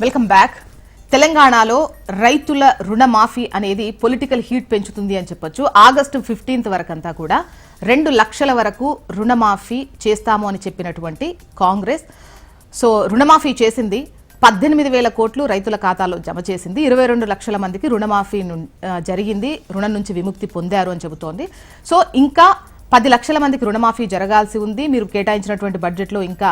Welcome back. తెలంగాణలో రైతుల రుణమాఫీ అనేది పొలిటికల్ హీట్ పెంచుతుంది అని చెప్పొచ్చు. ఆగస్టు 15 వరకంతా కూడా 2 లక్షల వరకు రుణమాఫీ చేస్తాము అని చెప్పినటువంటి కాంగ్రెస్ రుణమాఫీ చేసింది. 18,000 కోట్లు రైతుల ఖాతాలో జమ చేసింది. 22 లక్షల మందికి రుణమాఫీ జరిగింది, రుణం నుంచి విముక్తి పొందారు అని చెబుతోంది. ఇంకా 10 లక్షల మందికి రుణమాఫీ జరగాల్సి ఉంది. మీరు కేటాయించినటువంటి బడ్జెట్లో ఇంకా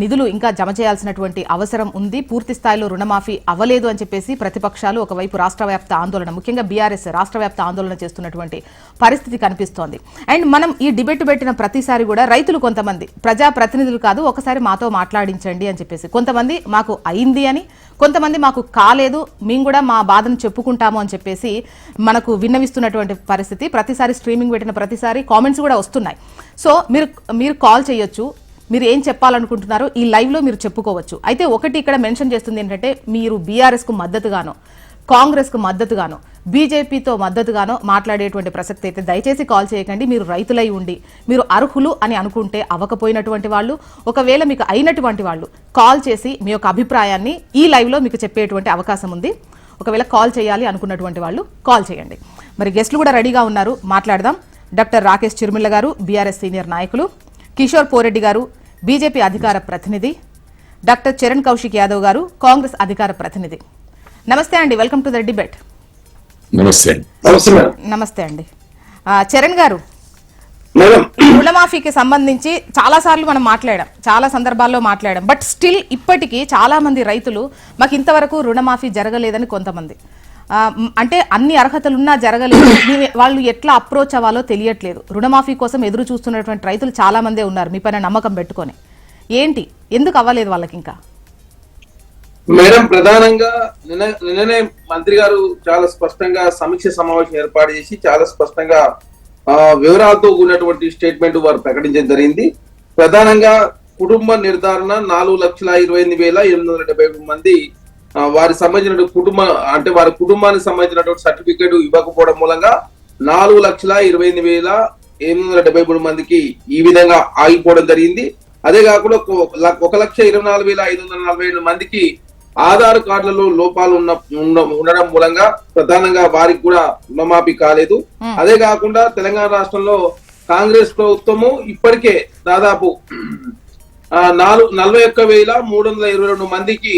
నిధులు ఇంకా జమ చేయాల్సినటువంటి అవసరం ఉంది. పూర్తి స్థాయిలో రుణమాఫీ అవ్వలేదు అని చెప్పేసి ప్రతిపక్షాలు ఒకవైపు రాష్ట్ర వ్యాప్త ఆందోళన, ముఖ్యంగా బీఆర్ఎస్ రాష్ట్ర వ్యాప్త ఆందోళన చేస్తున్నటువంటి పరిస్థితి కనిపిస్తోంది. అండ్ మనం ఈ డిబేట్ పెట్టిన ప్రతిసారి కూడా రైతులు కొంతమంది ప్రజాప్రతినిధులు కాదు, ఒకసారి మాతో మాట్లాడించండి అని చెప్పేసి, కొంతమంది మాకు అయింది అని, కొంతమంది మాకు కాలేదు, మేము కూడా మా బాధను చెప్పుకుంటాము అని చెప్పేసి మనకు విన్నవిస్తున్నటువంటి పరిస్థితి. ప్రతిసారి స్ట్రీమింగ్ పెట్టిన ప్రతిసారి కామెంట్స్ కూడా వస్తున్నాయి. మీరు కాల్ చేయొచ్చు, మీరు ఏం చెప్పాలనుకుంటున్నారో ఈ లైవ్ లో మీరు చెప్పుకోవచ్చు. అయితే ఒకటి ఇక్కడ మెన్షన్ చేస్తుంది ఏంటంటే, మీరు బీఆర్ఎస్ కు మద్దతుగానో, కాంగ్రెస్ కు మద్దతుగానో, బీజేపీతో మద్దతుగానో మాట్లాడేటువంటి ప్రసక్తి అయితే దయచేసి కాల్ చేయకండి. మీరు రైతులై ఉండి మీరు అర్హులు అని అనుకుంటే, అవ్వకపోయినటువంటి వాళ్ళు, ఒకవేళ మీకు అయినటువంటి వాళ్ళు కాల్ చేసి మీ యొక్క అభిప్రాయాన్ని ఈ లైవ్ లో మీకు చెప్పేటువంటి అవకాశం ఉంది. ఒకవేళ కాల్ చేయాలి అనుకున్నటువంటి వాళ్ళు కాల్ చేయండి. మరి గెస్టులు కూడా రెడీగా ఉన్నారు, మాట్లాడదాం. డాక్టర్ రాకేష్ చిరుమిళ్ళ గారు, బీఆర్ఎస్ సీనియర్ నాయకులు, కిషోర్ పోరెడ్డి గారు, బీజేపీ అధికార ప్రతినిధి, డాక్టర్ చరణ్ కౌశిక్ యాదవ్ గారు, కాంగ్రెస్ అధికార ప్రతినిధి. నమస్తే అండి, వెల్కమ్ టు ద డిబేట్. నమస్తే అండి. చరణ్ గారు, రుణమాఫీకి సంబంధించి చాలా సార్లు మనం మాట్లాడాం, చాలా సందర్భాల్లో మాట్లాడాం. బట్ స్టిల్ ఇప్పటికీ చాలా మంది రైతులు మాకు ఇంతవరకు రుణమాఫీ జరగలేదని, కొంతమంది అంటే అన్ని అర్హతలున్నా జరగలేదు, వాళ్ళు ఎట్లా అప్రోచ్ అవ్వాలో తెలియట్లేదు. రుణమాఫీ కోసం ఎదురు చూస్తున్నటువంటి రైతులు చాలా మందే ఉన్నారు మీ పైన నమ్మకం పెట్టుకొని. ఏంటి, ఎందుకు అవ్వలేదు వాళ్ళకి ఇంకా? మేడం, ప్రధానంగా నిన్ననే మంత్రి గారు చాలా స్పష్టంగా సమీక్ష సమావేశం ఏర్పాటు చేసి చాలా స్పష్టంగా వివరాలతో కూడినటువంటి స్టేట్మెంట్ వారు ప్రకటించడం జరిగింది. ప్రధానంగా కుటుంబ నిర్ధారణ 4,28,873 మంది వారికి సంబంధించిన వారి కుటుంబానికి సంబంధించినటువంటి సర్టిఫికేట్ ఇవ్వకపోవడం మూలంగా 4,28,873 మందికి ఈ విధంగా ఆగిపోవడం జరిగింది. అదే కాకుండా 1,24,547 మందికి ఆధార్ కార్డులలో లోపాలు ఉండడం మూలంగా ప్రధానంగా వారికి కూడా రుణమాఫీ కాలేదు. అదే కాకుండా తెలంగాణ రాష్ట్రంలో కాంగ్రెస్ ప్రభుత్వము ఇప్పటికే దాదాపు 41,322 మందికి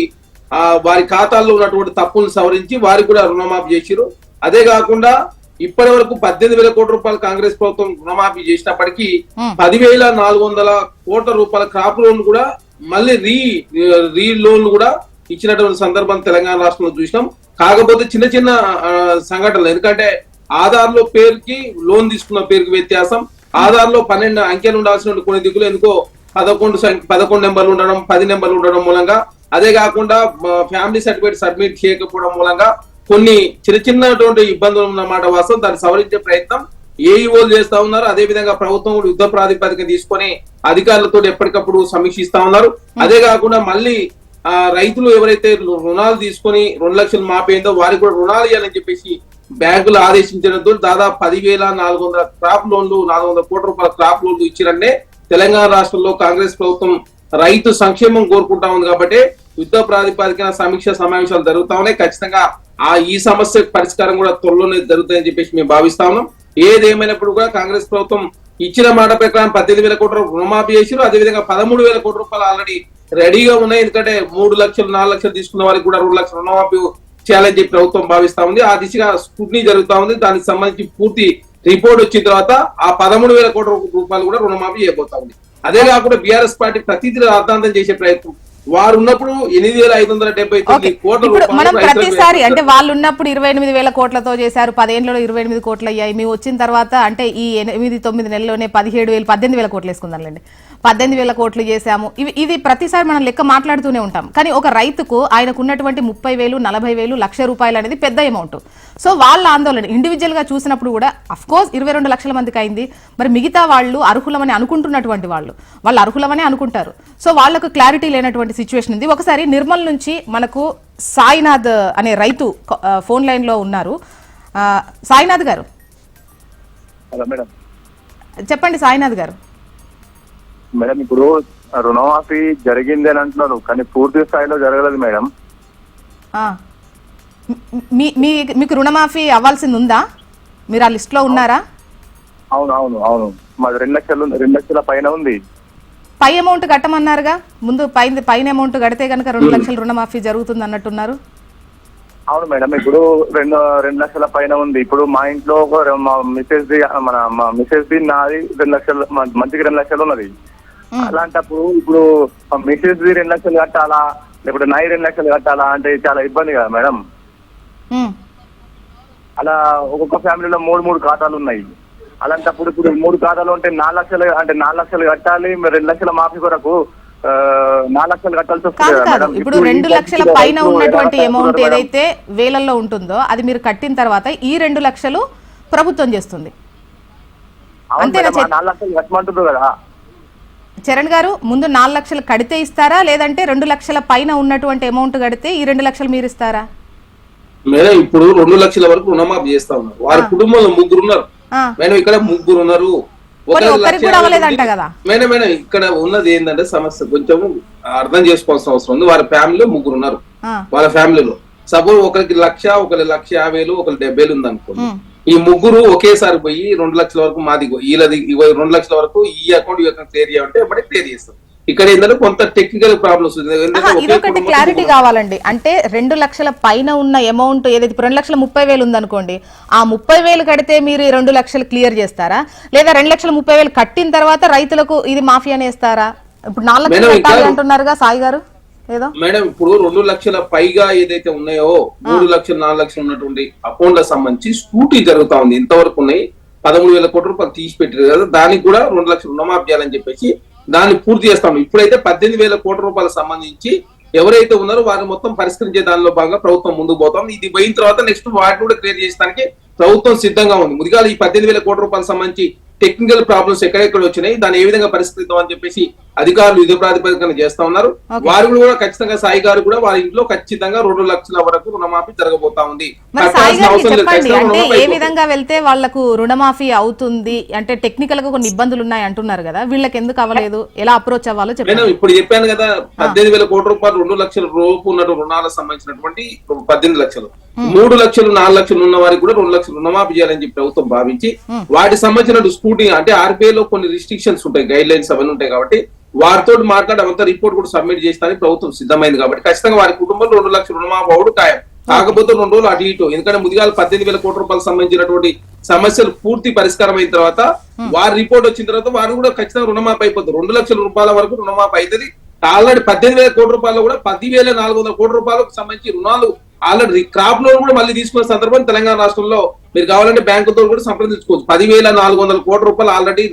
వారి ఖాతాల్లో ఉన్నటువంటి తప్పులను సవరించి వారికి కూడా రుణమాఫీ చేసిరు. అదే కాకుండా ఇప్పటి వరకు 18,000 కోట్ల రూపాయలు కాంగ్రెస్ ప్రభుత్వం రుణమాఫీ చేసినప్పటికీ 10,400 కోట్ల రూపాయల క్రాప్ లోన్ కూడా మళ్ళీ రీ లోన్ కూడా ఇచ్చినటువంటి సందర్భం తెలంగాణ రాష్ట్రంలో చూసినాం. కాకపోతే చిన్న చిన్న సంఘటనలు, ఎందుకంటే ఆధార్ లో పేరుకి లోన్ తీసుకున్న పేరుకి వ్యత్యాసం, ఆధార్ లో 12 అంకెలు ఉండాల్సిన కొన్ని దిగులు ఎందుకో 11 నెంబర్లు ఉండడం, 10 నెంబర్లు ఉండడం మూలంగా, అదే కాకుండా ఫ్యామిలీ సర్టిఫికేట్ సబ్మిట్ చేయకపోవడం మూలంగా కొన్ని చిన్నటువంటి ఇబ్బందులు ఉన్నమాట వాస్తవం. దాన్ని సవరించే ప్రయత్నం ఏఈఓలు చేస్తా ఉన్నారు. అదే విధంగా ప్రభుత్వం కూడా యుద్ధ ప్రాతిపదిక తీసుకొని అధికారులతో ఎప్పటికప్పుడు సమీక్షిస్తా ఉన్నారు. అదే కాకుండా మళ్ళీ రైతులు ఎవరైతే రుణాలు తీసుకొని 2 లక్షలు మాపేందో వారికి కూడా రుణాలు ఇవ్వాలని చెప్పేసి బ్యాంకులు ఆదేశించడంతో దాదాపు 10,400 క్రాప్ లోన్లు, 400 కోట్ల రూపాయల క్రాప్ లోన్లు ఇచ్చిరన్నే తెలంగాణ రాష్ట్రంలో కాంగ్రెస్ ప్రభుత్వం రైతు సంక్షేమం కోరుకుంటా ఉంది. కాబట్టి యుద్ధ ప్రాతిపదికన సమీక్ష సమావేశాలు జరుగుతా ఉన్నాయి. ఖచ్చితంగా ఈ సమస్య పరిష్కారం కూడా త్వరలోనే జరుగుతాయని చెప్పేసి మేము భావిస్తా ఉన్నాం. ఏదేమైనప్పుడు కూడా కాంగ్రెస్ ప్రభుత్వం ఇచ్చిన మాట ప్రకారం 18,000 కోట్ల రుణమాఫీ చేసారు. అదేవిధంగా 13,000 కోట్ల రూపాయలు ఆల్రెడీ రెడీగా ఉన్నాయి. ఎందుకంటే 3 లక్షలు 4 లక్షలు తీసుకున్న వారికి కూడా 2 లక్షల రుణమాఫీ చేయాలని చెప్పి ప్రభుత్వం భావిస్తా ఉంది. ఆ దిశగా స్క్రూటినీ జరుగుతా ఉంది. దానికి సంబంధించి పూర్తి రిపోర్ట్ వచ్చిన తర్వాత ఆ 13,000 కోట్ల రూపాయలు కూడా రుణమాఫీ చేయబోతా ఉంది. అదే కాకుండా బీఆర్ఎస్ పార్టీ ప్రతిదీ రాద్ధాంతం చేసే ప్రయత్నం, వారు ఉన్నప్పుడు 8,579 కోట్ల రూపాయలు మనం ప్రతిసారి అంటే వాళ్ళు ఉన్నప్పుడు 28,000 కోట్లతో చేశారు, 10 ఏళ్లలో 28 కోట్లు అయ్యాయి. మేము వచ్చిన తర్వాత అంటే ఈ 8-9 నెలల్లోనే 18,000 కోట్లు వేసుకుందాంలేండి, 18,000 కోట్లు చేశాము. ఇది ప్రతిసారి మనం లెక్క మాట్లాడుతూనే ఉంటాం. కానీ ఒక రైతుకు ఆయనకు ఉన్నటువంటి 30,000, 40,000, ₹1,00,000 అనేది పెద్ద అమౌంట్. వాళ్ళ ఆందోళన ఇండివిజువల్ గా చూసినప్పుడు కూడా అఫ్ కోర్స్ 22 లక్షల మందికి అయింది. మరి మిగతా వాళ్ళు అర్హులమని అనుకుంటున్నటువంటి వాళ్ళు అర్హులమని అనుకుంటారు. వాళ్లకు క్లారిటీ లేనటువంటి సిచ్యువేషన్ ఉంది. ఒకసారి నిర్మల్ నుంచి మనకు సాయినాథ్ అనే రైతు ఫోన్ లైన్ లో ఉన్నారు. సాయినాథ్ గారు చెప్పండి. సాయినాథ్ గారు, మేడం ఇప్పుడు రుణమాఫీ జరిగింది అని అంటున్నారు, కానీ పూర్తి స్థాయిలో జరగలేదు మేడం. మీకు రుణమాఫీ అవ్వాల్సింది ఉందా? మీరు ఆ లిస్ట్ లో ఉన్నారా? అవును అవును అవును, మాది 2 లక్షల పైన ఉంది. పై అమౌంట్ కట్టమన్నారుగా, ముందు పైన అమౌంట్ కడితే కనుక 2 లక్షల రుణమాఫీ జరుగుతుంది అన్నట్టున్నారు. అవును మేడం, ఇప్పుడు 2 లక్షల పైన ఉంది. ఇప్పుడు మా ఇంట్లో మా మిసెస్ ది నాది 2 లక్షలు, మంచికి 2 లక్షలు ఉన్నది. అలాంటప్పుడు ఇప్పుడు మిసెస్ ది 2 లక్షలు కట్టాలా, లేకపోతే నాయి 2 లక్షలు కట్టాలా అంటే చాలా ఇబ్బంది కదా మేడం. అలా ఒక్కొక్క ఫ్యామిలీలో 3 ఖాతాలు ఉన్నాయి. అలాంటప్పుడు ఇప్పుడు 3 ఖాతాలు ఉంటే 4 లక్షలు కట్టాలి. 2 లక్షల మాఫీ కొరకు 4 లక్షలు కట్టాల్సి వస్తుంది కదా మేడం. ఇప్పుడు 2 లక్షల పైన ఉన్నటువంటి అమౌంట్ ఏదైతే వేలల్లో ఉంటుందో అది మీరు కట్టిన తర్వాత ఈ 2 లక్షలు ప్రభుత్వం చేస్తుంది. అంతేనా? 4 లక్షలు కట్టమంటున్నారు కదా చరణ్ గారు. ముందు 4 లక్షలు కడితే ఇస్తారా, లేదంటే 2 లక్షల పైన ఉన్నటువంటి అమౌంట్ కడితే ఈ 2 లక్షలు మీరు ఇస్తారా? మేడం ఇప్పుడు 2 లక్షల వరకు రుణమాఫీ చేస్తా ఉన్నారు. వారి కుటుంబంలో 3 ఉన్నారు మేడం. ఇక్కడ 3 ఉన్నారు. మేడం ఇక్కడ ఉన్నది ఏంటంటే సమస్య కొంచెం అర్థం చేసుకోవాల్సిన అవసరం ఉంది. వారి ఫ్యామిలీలో 3 ఉన్నారు. వాళ్ళ ఫ్యామిలీలో సపోజ్ ఒకరికి 1,00,000, ఒకరి 1,50,000, ఒకరి 70,000 ఉంది అనుకోండి. ఈ 3 ఒకేసారి పోయి 2 లక్షల వరకు మాది వీళ్ళది 2 లక్షల వరకు ఈ అకౌంట్ క్లియర్ చేయాలంటే ఎప్పటికీ క్లియర్ చేస్తాం. ఇక్కడ ఏంటంటే కొంత టెక్నికల్ ప్రాబ్లమ్స్. ఇదొకటి క్లారిటీ కావాలండి. అంటే 2 లక్షల పైన ఉన్న అమౌంట్ ఏదైతే 2,30,000 ఉందనుకోండి, ఆ 30,000 కడితే మీరు 2 లక్షలు క్లియర్ చేస్తారా, లేదా 2,30,000 కట్టిన తర్వాత రైతులకు ఇది మాఫీ అనేస్తారా? ఇప్పుడు 4 లక్షలు కట్టాలి అంటున్నారుగా సాయి గారు ఏదో. మేడం ఇప్పుడు 2 లక్షల పైగా ఏదైతే ఉన్నాయో 3 లక్షలు 4 లక్షలు ఉన్నటువంటి అకౌంట్లకు సంబంధించి స్కూటీ జరుగుతా ఉంది. ఇంతవరకు ఉన్నాయి 13,000 కోట్ల రూపాయలు తీసి పెట్టారు కదా, దానికి కూడా 2 లక్షలు రుణమాఫీ చేయాలని చెప్పేసి దాన్ని పూర్తి చేస్తాం. ఇప్పుడైతే 18,000 కోట్ల రూపాయలకు సంబంధించి ఎవరైతే ఉన్నారో వారిని మొత్తం పరిష్కరించే దానిలో భాగంగా ప్రభుత్వం ముందుకు పోతాం. ఇది పోయిన తర్వాత నెక్స్ట్ వాటిని కూడా క్లియర్ చేయడానికి ప్రభుత్వం సిద్ధంగా ఉంది. ముందుగా ఈ 18,000 కోట్ల రూపాయలకు సంబంధించి టెక్నికల్ ప్రాబ్లమ్స్ ఎక్కడెక్కడ వచ్చినాయి, దాన్ని ఏ విధంగా పరిష్కరిద్దాం అని చెప్పేసి అధికారులు యుద్ధ ప్రాతిపదికన చేస్తా ఉన్నారు. వారు కూడా ఖచ్చితంగా సాయి గారు కూడా వారి ఇంట్లో ఖచ్చితంగా 2 లక్షల వరకు రుణమాఫీ జరగబోతా ఉంది. ఏ విధంగా వెళ్తే వాళ్లకు రుణమాఫీ అవుతుంది అంటే టెక్నికల్ గా కొన్ని ఇబ్బందులు ఉన్నాయి అంటున్నారు కదా, వీళ్ళకి ఎందుకు అవ్వలేదు, ఎలా అప్రోచ్ అవ్వాలో చెప్పండి. ఇప్పుడు చెప్పాను కదా, 18,000 కోట్ల రూపాయలు 2 లక్షల రూపు ఉన్న రుణాలకు సంబంధించినటువంటి 18 లక్షలు, 3 లక్షలు 4 లక్షలు ఉన్న వారికి కూడా 2 లక్షలు రుణమాఫీ చేయాలని చెప్పి ప్రభుత్వం భావించి వాటికి సంబంధించిన స్కూటీ అంటే ఆర్బీఐ లో కొన్ని రిస్ట్రిక్షన్స్ ఉంటాయి, గైడ్ లైన్స్ అవన్నీ ఉంటాయి కాబట్టి వారితో మాట్లాడి అంత రిపోర్ట్ కూడా సబ్మిట్ చేస్తానికి ప్రభుత్వం సిద్ధమైంది. కాబట్టి ఖచ్చితంగా వారి కుటుంబంలో 2 లక్షల రుణమాఫీ అవడు ఖాయం. కాకపోతే 2 రోజులు అటు ఇటు, ఎందుకంటే ముందుగా 18,000 కోట్ల రూపాయలకు సంబంధించినటువంటి సమస్యలు పూర్తి పరిష్కారం అయిన తర్వాత వారి రిపోర్ట్ వచ్చిన తర్వాత వారు కూడా ఖచ్చితంగా రుణమాఫీ అయిపోతుంది. 2 లక్షల రూపాయల వరకు రుణమాఫీ అవుతుంది. ఆల్రెడీ 18,000 కోట్ల రూపాయలు కూడా 10,400 కోట్ల రూపాయలకు సంబంధించి రుణాలు ఆల్రెడీ క్రాప్ లోన్ కూడా మళ్ళీ తీసుకున్న సందర్భం తెలంగాణ రాష్ట్రంలో మీరు కావాలంటే బ్యాంకుతో కూడా సంప్రదించుకోవచ్చు. 10,400 కోట్ల రూపాయలు ఆల్రెడీ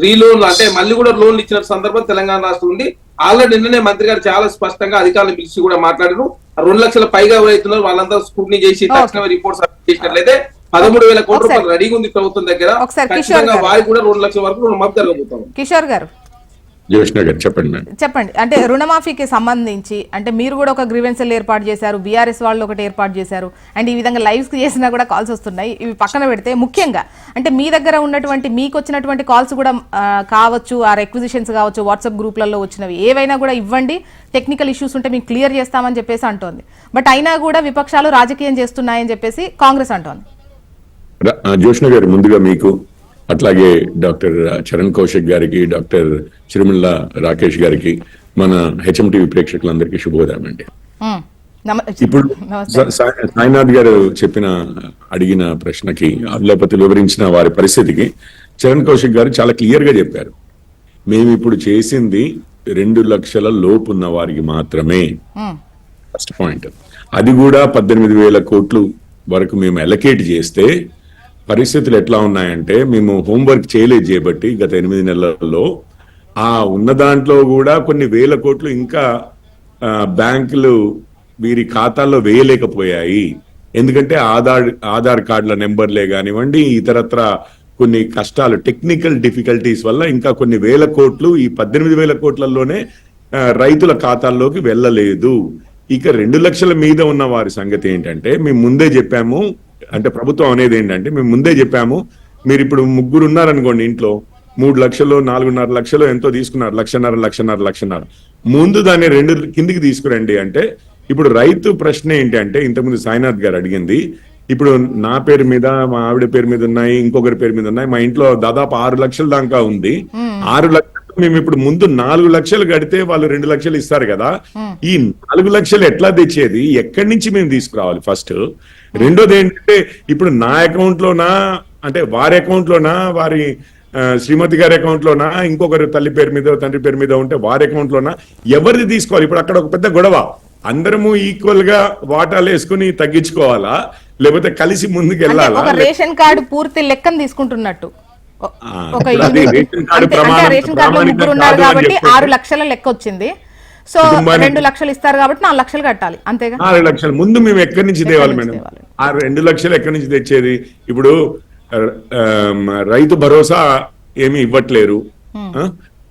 రీలోన్ అంటే మళ్ళీ కూడా లోన్లు ఇచ్చిన సందర్భం తెలంగాణ రాష్ట్రం ఉంది. ఆల్రెడీ నిన్ననే మంత్రి గారు చాలా స్పష్టంగా అధికారులను పిలిచి కూడా మాట్లాడారు. 2 లక్షల పైగా ఎవరైతున్నారు వాళ్ళంతా స్క్రూటినీ చేసి తక్షణ రిపోర్ట్ చేసినట్లయితే 13,000 కోట్ల రూపాయలు రెడీగా ఉంది ప్రభుత్వం దగ్గర. ఖచ్చితంగా వారికి కూడా 2 లక్షల వరకు రుణమాఫీ జరగబోతాం. కిషోర్ గారు చెప్పండి. అంటే రుణమాఫీకి సంబంధించి అంటే మీరు కూడా ఒక గ్రీవెన్సెల్ ఏర్పాటు చేశారు, బీఆర్ఎస్ వాళ్ళు ఒకటి ఏర్పాటు చేశారు, అండ్ ఈ విధంగా లైవ్స్ చేసినా కూడా కాల్స్ వస్తున్నాయి. ఇవి పక్కన పెడితే ముఖ్యంగా అంటే మీ దగ్గర ఉన్నటువంటి మీకు వచ్చినటువంటి కాల్స్ కూడా కావచ్చు, ఆ రిక్విజిషన్స్ కావచ్చు, వాట్సాప్ గ్రూప్లలో వచ్చినవి ఏవైనా కూడా ఇవ్వండి, టెక్నికల్ ఇష్యూస్ ఉంటే మేము క్లియర్ చేస్తామని చెప్పేసి అంటోంది. బట్ అయినా కూడా విపక్షాలు రాజకీయం చేస్తున్నాయని చెప్పేసి కాంగ్రెస్ అంటోంది. జోష్న గారు ముందుగా మీకు, అట్లాగే డాక్టర్ చరణ్ కౌశిక్ గారికి, డాక్టర్ చిరుమల రాకేష్ గారికి, మన హెచ్ఎంటీవీ ప్రేక్షకులందరికీ శుభోదయం అండి. ఇప్పుడు సాయినాథ్ గారు అడిగిన ప్రశ్నకి లేకపోతే వివరించిన వారి పరిస్థితికి చరణ్ కౌశిక్ గారు చాలా క్లియర్ గా చెప్పారు. మేము ఇప్పుడు చేసింది 2 లక్షల లోపు ఉన్న వారికి మాత్రమే. ఫస్ట్ పాయింట్, అది కూడా 18,000 కోట్లు వరకు మేము అలొకేట్ చేస్తే పరిస్థితులు ఎట్లా ఉన్నాయంటే, మేము హోంవర్క్ చేయబట్టి గత 8 నెలల్లో ఆ ఉన్న దాంట్లో కూడా కొన్ని వేల కోట్లు ఇంకా బ్యాంకులు వీరి ఖాతాల్లో వేయలేకపోయాయి. ఎందుకంటే ఆధార్ కార్డుల నెంబర్లే కానివ్వండి, ఇతరత్ర కొన్ని కష్టాలు, టెక్నికల్ డిఫికల్టీస్ వల్ల ఇంకా కొన్ని వేల కోట్లు ఈ 18,000 కోట్లలోనే రైతుల ఖాతాల్లోకి వెళ్ళలేదు. ఇక 2 లక్షల మీద ఉన్న వారి సంగతి ఏంటంటే, మేము ముందే చెప్పాము, అంటే ప్రభుత్వం అనేది ఏంటంటే మేము ముందే చెప్పాము, మీరు ఇప్పుడు 3 ఉన్నారనుకోండి ఇంట్లో, 3 లక్షలు 4.5 లక్షలు ఎంతో తీసుకున్నారు, 1,50,000 ముందు దాన్ని 2 కిందికి తీసుకురండి అంటే ఇప్పుడు రైతు ప్రశ్న ఏంటంటే ఇంతకుముందు సాయినాథ్ గారు అడిగింది, ఇప్పుడు నా పేరు మీద మా ఆవిడ పేరు మీద ఉన్నాయి, ఇంకొకరి పేరు మీద ఉన్నాయి, మా ఇంట్లో దాదాపు 6 లక్షల దాకా ఉంది. 6 లక్షలు మేము ఇప్పుడు ముందు 4 లక్షలు కడితే వాళ్ళు 2 లక్షలు ఇస్తారు కదా, ఈ 4 లక్షలు ఎట్లా తెచ్చేది, ఎక్కడి నుంచి మేము తీసుకురావాలి ఫస్ట్. రెండోది ఏంటంటే ఇప్పుడు నా అకౌంట్ లోనా, అంటే వారి అకౌంట్ లోనా, వారి శ్రీమతి గారి అకౌంట్ లోనా, ఇంకొకరి తల్లి పేరు మీద తండ్రి పేరు మీద ఉంటే వారి అకౌంట్ లోనా, ఎవరిది తీసుకోవాలి? ఇప్పుడు అక్కడ ఒక పెద్ద గొడవ, అందరము ఈక్వల్ గా వాటాలు వేసుకుని తగ్గించుకోవాలా, లేకపోతే కలిసి ముందుకు అంటే వెళ్ళాలా? ఒక రేషన్ కార్డు పూర్తి లెక్కను తీసుకుంటున్నట్టు ఒక ఇప్పుడు అది యూనిట్. రేషన్ కార్డు అంటే ప్రమాణం- రేషన్ కార్డులో ప్రామాణికం ముగ్గురు ఉన్నారు కాదు అని కాబట్టి చెప్పేసి 6 లక్షల లెక్క వచ్చింది. సో కుటుంబానికి 2 లక్షలు ఇస్తారు కాబట్టి 4 లక్షలు కట్టాలి, అంతేగా? 4 లక్షలు ముందు మేము ఎక్కడి నుంచి తేవాలి నుంచి మేడం? తేవాలి? ఆ 2 లక్షలు ఎక్కడి నుంచి తెచ్చేది? ఇప్పుడు రైతు భరోసా ఏమి ఇవ్వట్లేరు.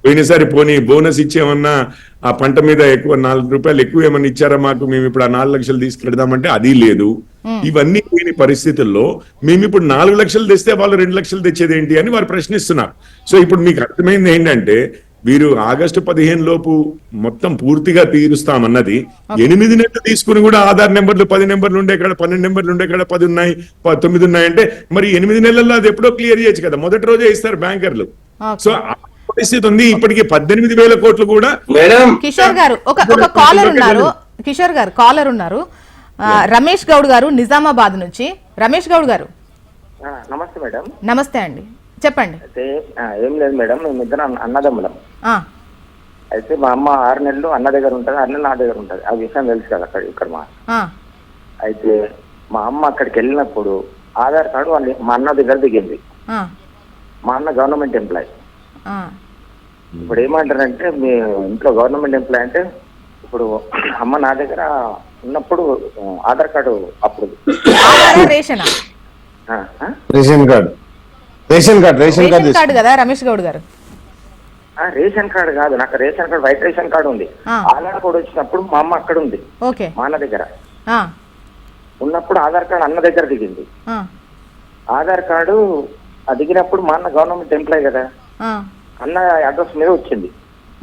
పోయినసారి పోనీ బోనస్ ఇచ్చేమన్నా ఆ పంట మీద ఎక్కువ 4 రూపాయలు ఎక్కువ ఏమన్నా ఇచ్చారా మాకు, మేము ఇప్పుడు ఆ 4 లక్షలు తీసుకెడదామంటే అది లేదు. ఇవన్నీ లేని పరిస్థితుల్లో మేము ఇప్పుడు 4 లక్షలు తెస్తే వాళ్ళు 2 లక్షలు తెచ్చేది ఏంటి అని వారు ప్రశ్నిస్తున్నారు. సో ఇప్పుడు మీకు అర్థమైంది ఏంటంటే వీరు ఆగస్టు 15 లోపు మొత్తం పూర్తిగా తీరుస్తామన్నది 8 నెలలు తీసుకుని కూడా ఆధార్ నెంబర్లు 10 నెంబర్లు ఉండే కాడ 12 నెంబర్లు ఉండే కాడ 10 ఉన్నాయి, 9 ఉన్నాయి అంటే మరి 8 నెలల్లో అది ఎప్పుడో క్లియర్ చేయొచ్చు కదా, మొదటి రోజే ఇస్తారు బ్యాంకర్లు. సో ఆ పరిస్థితి ఉంది. ఇప్పటికి 18,000 కోట్లు కూడా. మేడం కిషోర్ గారు ఒక కాలర్ ఉన్నారు, కిషోర్ గారు కాలర్ ఉన్నారు, రమేష్ గౌడ్ గారు నిజామాబాద్ నుంచి. రమేష్ గౌడ్ గారు నమస్తే మేడం. నమస్తే అండి, చెప్పండి. అయితే ఏం లేదు మేడం, మేమిద్దరం అన్నదమ్ములం. ఆ, అయితే మా అమ్మ 6 నెలలు అన్న దగ్గర ఉంటుంది, అన్న నా దగ్గర ఉంటుంది. ఆ విషయం తెలుసు కదా అక్కడ ఇక్కడ ఆ, అయితే మా అమ్మ అక్కడికి వెళ్ళినప్పుడు ఆధార్ కార్డు వాళ్ళు మా అన్న దగ్గర దిగింది. ఆ, మా అన్న గవర్నమెంట్ ఎంప్లాయ్. ఆ. ఇప్పుడు ఏమంటారంటే మీ ఇంట్లో గవర్నమెంట్ ఎంప్లాయ్ అంటే ఇప్పుడు అమ్మ నా దగ్గర ఉన్నప్పుడు ఆధార్ కార్డు అప్పుడు ఆధారా రేషనా? రేషన్ కార్డ్ రేషన్ కార్డు కదా రమేష్ గౌడ్ గారు? రేషన్ కార్డు కాదు, నాకు ration card white ration card ఉంది. ఆ. ఆధార్ కార్డు వచ్చినప్పుడు మా అమ్మ అక్కడ ఉంది, ఓకే. మా అన్న దగ్గర ఆ, ఉన్నప్పుడు ఆధార్ కార్డు అన్న దగ్గర దిగింది. ఆ, ఆధార్ కార్డు దిగినప్పుడు మా అన్న గవర్నమెంట్ ఎంప్లాయ్ కదా, ఆ, అన్న అడ్రస్ మీద వచ్చింది.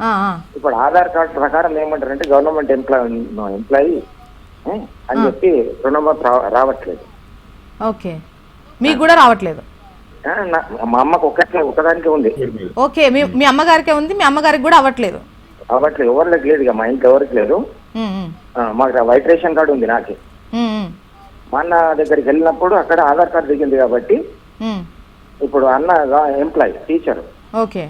ఆ, ఆ. ఇప్పుడు ఆధార్ కార్డు ప్రకారం ఏమంటారంటే గవర్నమెంట్ ఎంప్లాయీ అని చెప్పి రుణమాఫీ రావట్లేదు. ఓకే, మీకు కూడా రావట్లేదు? మా అమ్మకు ఒకదానికే ఉంది. ఓకే, మీ అమ్మగారికే ఉంది, మీ అమ్మగారికి కూడా అవ్వట్లేదు? అవ్వట్లేదు, ఎవరికి లేదు ఇక, మా ఇంట్లో ఎవరికి లేదు. ఉమ్, ఉమ్, మాకు వైట్ రేషన్ కార్డు ఉంది నాకే. ఉమ్, ఉమ్, మా అన్న దగ్గరికి వెళ్ళినప్పుడు అక్కడ ఆధార్ కార్డు దిగింది కాబట్టి ఉమ్. ఇప్పుడు అన్న ఎంప్లాయ్ టీచర్, ఓకే.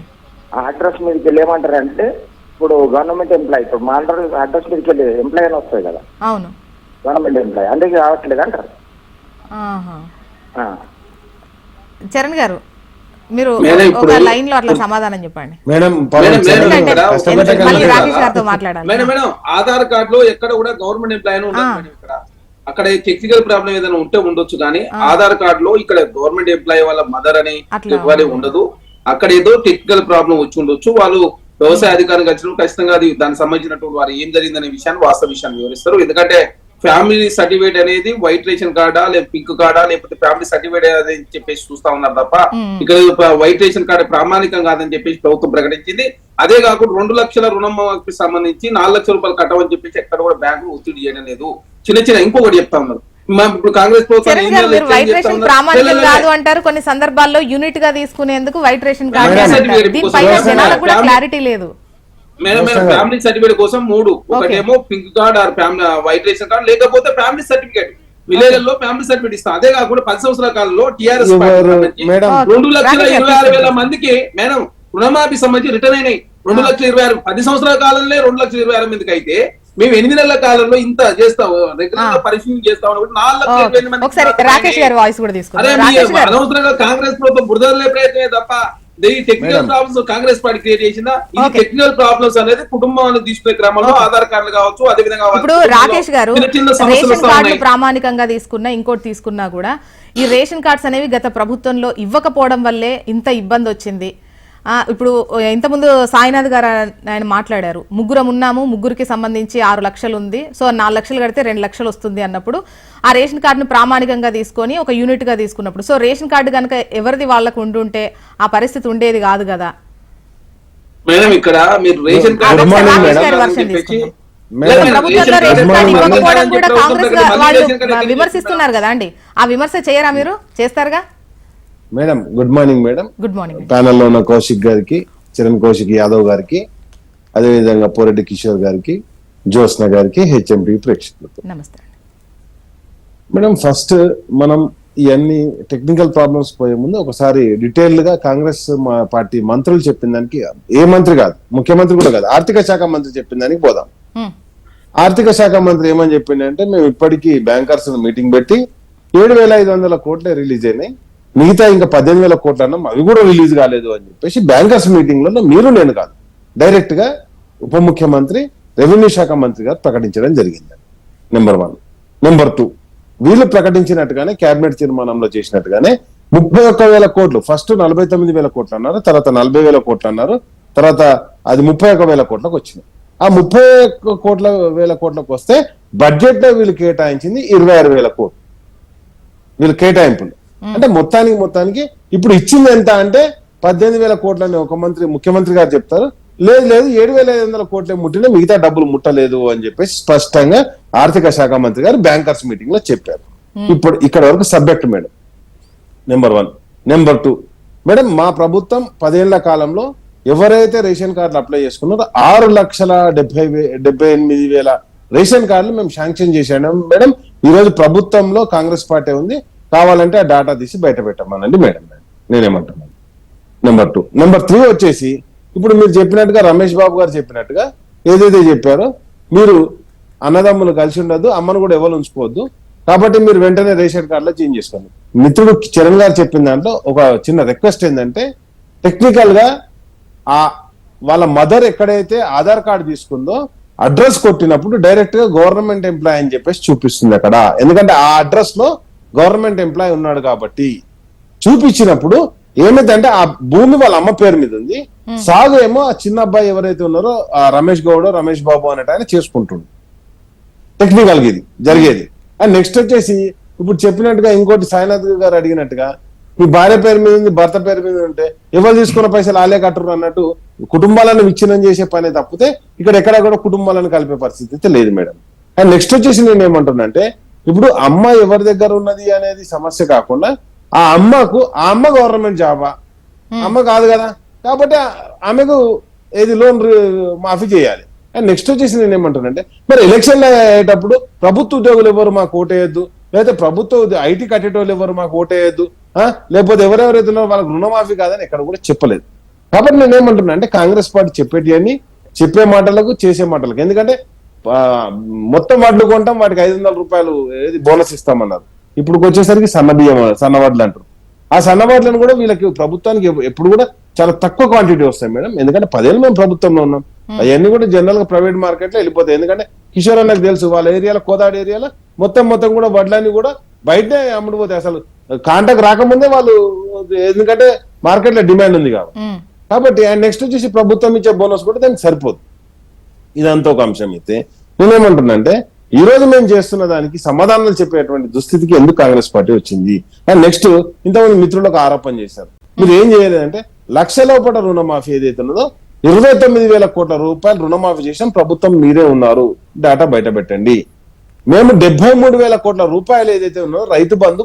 ఆ అడ్రస్ మీదకి వెళ్ళి ఏమంటారంటే ఇప్పుడు గవర్నమెంట్ ఎంప్లాయ్, ఇప్పుడు మా అడ్రస్ మీదకి వెళ్ళి ఎంప్లాయ్ అని వస్తుంది కదా, అవును, గవర్నమెంట్ ఎంప్లాయ్, అందుకే రావట్లేదు అంటారు. ఆహా. ఆ. చరణ్ గారు మీరు మేడం, ఇప్పుడు- ఒక లైన్ లో అట్లా సమాధానం చెప్పండి. మేడం మేడం, ఎందుకంటే ఇక్కడ మళ్ళీ రాకేష్ గారితో మాట్లాడాలి. మేడం ఆధార్ కార్డు లో ఎక్కడ కూడా గవర్నమెంట్ ఎంప్లాయ్ అని ఉండదు మేడం. ఇక్కడ అక్కడ టెక్నికల్ ప్రాబ్లం ఏదైనా ఉంటే ఉండొచ్చు, కానీ ఆధార్ కార్డు లో ఇక్కడ గవర్నమెంట్ ఎంప్లాయ్ వాళ్ళ మదర్ అని అట్లా ఇవ్వాలి ఉండదు. అక్కడ ఏదో టెక్నికల్ ప్రాబ్లం వచ్చి ఉండొచ్చు. వాళ్ళు వ్యవసాయ అధికారికి వచ్చినప్పుడు ఖచ్చితంగా అది దానికి సంబంధించినటువంటి వారు ఏం జరిగిందనే విషయాన్ని వాస్తవ విషయాన్ని వివరిస్తారు. ఎందుకంటే ఫ్యామిలీ సర్టిఫికేట్ అనేది వైట్ రేషన్ కార్డా లేదా పింక్ కార్డా లేకపోతే ఫ్యామిలీ సర్టిఫికేట్ అని చెప్పేసి చూస్తా ఉన్నారు తప్ప ఇక్కడ వైట్ రేషన్ కార్డు ప్రామాణికం కాదని చెప్పేసి ప్రభుత్వం ప్రకటించింది. అదే కాకుండా 2 లక్షల రుణమాఫీకి సంబంధించి 4 లక్షల రూపాయలు కట్టమని చెప్పేసి ఎక్కడ కూడా బ్యాంకులు ఒత్తిడి చేయడం లేదు. చిన్న ఇంకొకటి చెప్తా ఉన్నారు, ఇప్పుడు కాంగ్రెస్ ప్రభుత్వం చరణ్ గారు మీరు వైట్ రేషన్ ప్రామాణికం కాదు అంటారు, కొన్ని సందర్భాల్లో యూనిట్ గా తీసుకునేందుకు వైట్ రేషన్ కార్డు దీనిపైన జనాలకు కూడా క్లారిటీ లేదు. మేడం ఫ్యామిలీ సర్టిఫికేట్ కోసం 3, ఒకటేమో pink card or family white ration card, లేకపోతే ఫ్యామిలీ సర్టిఫికేట్. విలేజ్ లో ఫ్యామిలీ సర్టిఫికేట్ ఇస్తాం. అదే కాకుండా 10 సంవత్సరాల కాలంలో టీఆర్ఎస్ 2,26,000 మందికి మేడం రుణమాఫీ సంబంధించి రిటర్న్ అయినాయి. 2,26,000 10 సంవత్సరాల కాలంలో 2,26,000 మందికి అయితే మేము 8 నెలల కాలంలో ఇంత చేస్తాం, రెగ్యులర్ గా పరిశీలన చేస్తాం. 4,20,000 మంది ఒకసారి రాకేష్ గారి వాయిస్ కూడా తీసుకుంటాం. అనవసరంగా కాంగ్రెస్ ప్రభుత్వం బురదలే ప్రయత్నమే తప్ప technical problems Congress party create చేసిందా? ఈ టెక్నికల్ ప్రాబ్లమ్స్ అనేది కుటుంబాలను తీసుకునే క్రమంలో ఆధార్ కార్డులు కావచ్చు, అదే విధంగా ఇప్పుడు రాకేష్ గారు రేషన్ కార్డులు ప్రామాణికంగా తీసుకున్నా ఇంకోటి తీసుకున్నా కూడా ఈ రేషన్ కార్డ్స్ అనేవి గత ప్రభుత్వంలో ఇవ్వకపోవడం వల్లే ఇంత ఇబ్బంది వచ్చింది. ఇప్పుడు ఇంతకుముందు సాయినాథ్ గారు ఆయన మాట్లాడారు, ముగ్గురం ఉన్నాము, ముగ్గురికి సంబంధించి 6 లక్షలు ఉంది, సో 4 లక్షలు కడితే 2 లక్షలు వస్తుంది అన్నప్పుడు ఆ రేషన్ కార్డును ప్రామాణికంగా తీసుకొని ఒక యూనిట్ గా తీసుకున్నప్పుడు సో రేషన్ కార్డు కనుక ఎవరిది వాళ్ళకు ఉండుంటే ఆ పరిస్థితి ఉండేది కాదు కదా మేడం. ఇక్కడ మీరు రేషన్ కార్డు మేడం, ప్రభుత్వంలో రేషన్ రేషన్ కార్డు కార్డు ఇవ్వకపోవడం ఇవ్వకపోవడం కూడా ప్రభుత్వం కాంగ్రెస్ దగ్గర మళ్ళీ వాళ్ళు రేషన్ కార్డు ఎక్కడ విమర్శిస్తున్నారు కదా అండి. ఆ విమర్శ చేయరా మీరు? చేస్తారుగా. Madam good morning madam. Good morning. ప్యానెల్లో ఉన్న కౌశిక్ గారికి, చరణ్ కౌశిక్ యాదవ్ గారికి, అదేవిధంగా పోరెడ్డి కిషోర్ గారికి, జ్యోత్స్న గారికి, హెచ్ఎండి ప్రేక్షకులకు నమస్తే అండి. మేడం, ఫస్ట్ మనం ఇవన్నీ టెక్నికల్ ప్రాబ్లమ్స్ పోయే ముందు ఒకసారి డీటెయిల్డ్ గా కాంగ్రెస్ పార్టీ మంత్రులు చెప్పిన దానికి, ఏ మంత్రి కాదు, ముఖ్యమంత్రి కూడా కాదు, ఆర్థిక శాఖ మంత్రి చెప్పిన దానికి పోదాం. ఆర్థిక శాఖ మంత్రి ఏమని చెప్పిండంటే, మేము ఇప్పటికీ బ్యాంకర్స్ మీటింగ్ పెట్టి 7,500 కోట్లే రిలీజ్ అయినాయి, మిగతా ఇంకా 18,000 కోట్లు అన్నాం, అవి కూడా రిలీజ్ కాలేదు అని చెప్పేసి బ్యాంకర్స్ మీటింగ్ లో మీరు, నేను కాదు, డైరెక్ట్ గా ఉప ముఖ్యమంత్రి, రెవెన్యూ శాఖ మంత్రి గారు ప్రకటించడం జరిగింది. నెంబర్ 1. నెంబర్ 2, వీళ్ళు ప్రకటించినట్టుగానే కేబినెట్ తీర్మానంలో చేసినట్టుగానే 31,000 కోట్లు, ఫస్ట్ 49,000 కోట్లు అన్నారు, తర్వాత 40,000 కోట్లు అన్నారు, తర్వాత అది 31,000 కోట్లకు వచ్చింది. ఆ 31,000 కోట్లకు వస్తే బడ్జెట్ లో వీళ్ళు కేటాయించింది 26,000 కోట్లు వీళ్ళు కేటాయింపులు. అంటే మొత్తానికి ఇప్పుడు ఇచ్చింది ఎంత అంటే 18,000 కోట్లని ఒక ముఖ్యమంత్రి గారు చెప్తారు. లేదు 7,500 కోట్లే ముట్టినా, మిగతా డబ్బులు ముట్టలేదు అని చెప్పేసి స్పష్టంగా ఆర్థిక శాఖ మంత్రి గారు బ్యాంకర్స్ మీటింగ్ లో చెప్పారు. ఇప్పుడు ఇక్కడ వరకు subject madam. Number 1. Number 2, madam, మా ప్రభుత్వం 10 ఏళ్ల కాలంలో ఎవరైతే రేషన్ కార్డులు అప్లై చేసుకున్నారో 6,78,000 రేషన్ కార్డులు మేము శాంక్షన్ చేశాము మేడం. ఈ రోజు ప్రభుత్వంలో కాంగ్రెస్ పార్టీ ఉంది, కావాలంటే ఆ డాటా తీసి బయట పెట్టమనండి మేడం. నేనేమంటున్నాను. నెంబర్ 2. నెంబర్ 3 వచ్చేసి, ఇప్పుడు మీరు చెప్పినట్టుగా రమేష్ బాబు గారు చెప్పినట్టుగా ఏదైతే చెప్పారో, మీరు అన్నదమ్ములు కలిసి ఉండద్దు, అమ్మను కూడా ఎవరు ఉంచుకోవద్దు, కాబట్టి మీరు వెంటనే రేషన్ కార్డులో చేంజ్ చేసుకోండి. మిత్రుడు చరణ్ గారు చెప్పిన దాంట్లో ఒక చిన్న రిక్వెస్ట్ ఏంటంటే, టెక్నికల్ గా వాళ్ళ మదర్ ఎక్కడైతే ఆధార్ కార్డు తీసుకుందో అడ్రస్ కొట్టినప్పుడు డైరెక్ట్ గా గవర్నమెంట్ ఎంప్లాయ్ అని చెప్పేసి చూపిస్తుంది అక్కడ. ఎందుకంటే ఆ అడ్రస్ లో గవర్నమెంట్ ఎంప్లాయ్ ఉన్నాడు కాబట్టి చూపించినప్పుడు ఏమైందంటే, ఆ భూమి వాళ్ళ అమ్మ పేరు మీద ఉంది, సాగు ఏమో ఆ చిన్న అబ్బాయి ఎవరైతే ఉన్నారో ఆ రమేష్ గౌడ్, రమేష్ బాబు అనేట ఆయన చేసుకుంటుండు. టెక్నికల్ ఇది జరిగేది. అండ్ నెక్స్ట్ వచ్చేసి, ఇప్పుడు చెప్పినట్టుగా ఇంకోటి సాయినాథ్ గారు అడిగినట్టుగా, మీ భార్య పేరు మీద ఉంది, భర్త పేరు మీద ఉంటే ఎవరు తీసుకున్న పైసలు ఆలే కట్టరు అన్నట్టు కుటుంబాలను విచ్ఛిన్నం చేసే పనే తప్పితే ఇక్కడ ఎక్కడ కూడా కుటుంబాలను కలిపే పరిస్థితి అయితే లేదు మేడం. అండ్ నెక్స్ట్ వచ్చేసి నేను ఏమంటున్నా, ఇప్పుడు అమ్మ ఎవరి దగ్గర ఉన్నది అనేది సమస్య కాకుండా, ఆ అమ్మ గవర్నమెంట్ జాబా, అమ్మ కాదు కదా, కాబట్టి ఆమెకు ఏది లోన్ మాఫీ చేయాలి. అండ్ నెక్స్ట్ వచ్చేసి నేను ఏమంటానంటే, మరి ఎలక్షన్లు అయ్యేటప్పుడు ప్రభుత్వ ఉద్యోగులు ఎవరు మాకు ఓటేయద్దు, లేకపోతే ప్రభుత్వ ఐటీ కట్టేటోళ్ళు ఎవరు మాకు ఓటేయద్దు, లేకపోతే ఎవరెవరైతే ఉన్నారో వాళ్ళకి రుణమాఫీ కాదని ఎక్కడ కూడా చెప్పలేదు. కాబట్టి నేను ఏమంటున్నా అంటే, కాంగ్రెస్ పార్టీ చెప్పేటివన్నీ చెప్పే మాటలకు చేసే మాటలకు, ఎందుకంటే మొత్తం వడ్లు కొంటాం, వాటికి 500 రూపాయలు ఏది బోనస్ ఇస్తామన్నారు. ఇప్పుడు వచ్చేసరికి సన్నవడ్లు అంటారు. ఆ సన్నవడ్లను కూడా వీళ్ళకి ప్రభుత్వానికి ఎప్పుడు కూడా చాలా తక్కువ క్వాంటిటీ వస్తాయి మేడం. ఎందుకంటే 10 ఏళ్ళు మేము ప్రభుత్వంలో ఉన్నాం, అవన్నీ కూడా జనరల్ గా ప్రైవేట్ మార్కెట్ లో వెళ్ళిపోతాయి. ఎందుకంటే కిషోర్ అన్నకు తెలుసు, వాళ్ళ ఏరియాలో కోదాడు ఏరియాలో మొత్తం కూడా వడ్లన్నీ కూడా బయటనే అమ్ముడుపోతాయి. అసలు కాంటాక్ట్ రాకముందే వాళ్ళు, ఎందుకంటే మార్కెట్ లో డిమాండ్ ఉంది కాబట్టి. అండ్ నెక్స్ట్ వచ్చేసి ప్రభుత్వం ఇచ్చే బోనస్ కూడా దానికి సరిపోదు. ఇదంతా ఒక అంశం అయితే, నేనేమంటున్నా అంటే, ఈ రోజు మేము చేస్తున్న దానికి సమాధానాలు చెప్పేటువంటి దుస్థితికి ఎందుకు కాంగ్రెస్ పార్టీ వచ్చింది. అండ్ నెక్స్ట్, ఇంతమంది మిత్రులకు ఆరోపణ చేశారు, మీరు ఏం చేయలేదంటే 1,00,000 లోపల రుణమాఫీ ఏదైతే ఉన్నదో 29,000 కోట్ల రూపాయలు రుణమాఫీ చేసాం, ప్రభుత్వం మీరే ఉన్నారు, డేటా బయట పెట్టండి. మేము 73,000 కోట్ల రూపాయలు ఏదైతే ఉన్నదో రైతు బంధు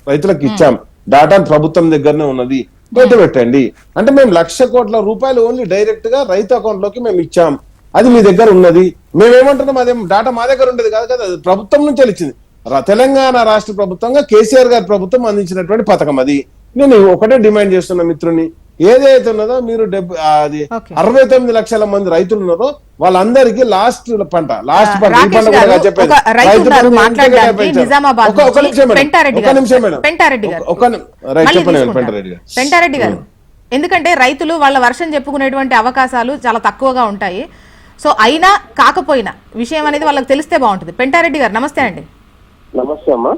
రైతులకు ఇచ్చాం, డేటా ప్రభుత్వం దగ్గరనే ఉన్నది, బయట పెట్టండి. అంటే మేము 1,00,000 కోట్ల రూపాయలు ఓన్లీ డైరెక్ట్ గా రైతు అకౌంట్ లోకి మేము ఇచ్చాం, అది మీ దగ్గర ఉన్నది. మేమేమంటున్నాం, అదేం డాటా మా దగ్గర ఉండేది కాదు కదా, అది ప్రభుత్వం నుంచి వచ్చింది. తెలంగాణ రాష్ట్ర ప్రభుత్వంగా కేసీఆర్ గారి ప్రభుత్వం అందించినటువంటి పథకం అది. నేను ఒకటే డిమాండ్ చేస్తున్న మిత్రుని, ఏదైతే ఉన్నదో మీరు 69 లక్షల మంది రైతులు ఉన్నారో వాళ్ళందరికీ లాస్ట్ పంట ఈ పంట కూడా చెప్పేది. పెంటారెడ్డి గారు, ఎందుకంటే రైతులు వాళ్ళ వర్షం చెప్పుకునేటువంటి అవకాశాలు చాలా తక్కువగా ఉంటాయి. సో అయినా కాకపోయినా విషయం అనేది వాళ్ళకి తెలిస్తే బాగుంటుంది. పెంటారెడ్డి గారు నమస్తే అండి. నమస్తే అమ్మా.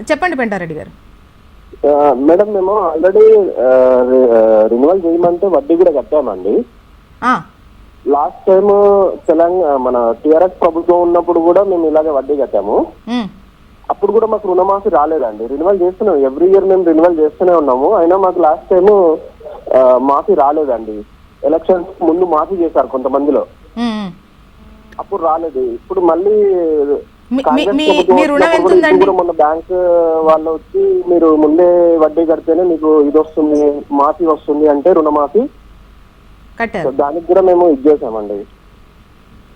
చెప్పండి పెంటారెడ్డి గారు. మేడం, మేము ఆల్రెడీ రిన్యువల్ చేయమంటే వడ్డీ కూడా కట్టామండి. లాస్ట్ టైం తెలంగాణ మన టిఆర్ఎస్ ప్రభుత్వం ఉన్నప్పుడు కూడా మేము ఇలాగే వడ్డీ కట్టాము. అప్పుడు కూడా మాకు రుణమాఫీ రాలేదండి. రిన్యువల్ చేస్తున్నాం, ఎవ్రీ ఇయర్ మేము రిన్యువల్ చేస్తూనే ఉన్నాము, అయినా మాకు లాస్ట్ టైం మాఫీ రాలేదండి. ఎలక్షన్స్ ముందు మాఫీ చేశారు కొంతమందిలో. అప్పుడు రాలేదు. ఇప్పుడు మళ్ళీ మీ రుణం ఎంత ఉందండి? మొన్న బ్యాంక్ వాళ్ళు వచ్చి మీరు ముందే వడ్డీ కడితేనే మీకు ఇది వస్తుంది, మాఫీ వస్తుంది అంటే రుణమాఫీ కట్టారు. దానికి కూడా మేము ఇది చేసామండి.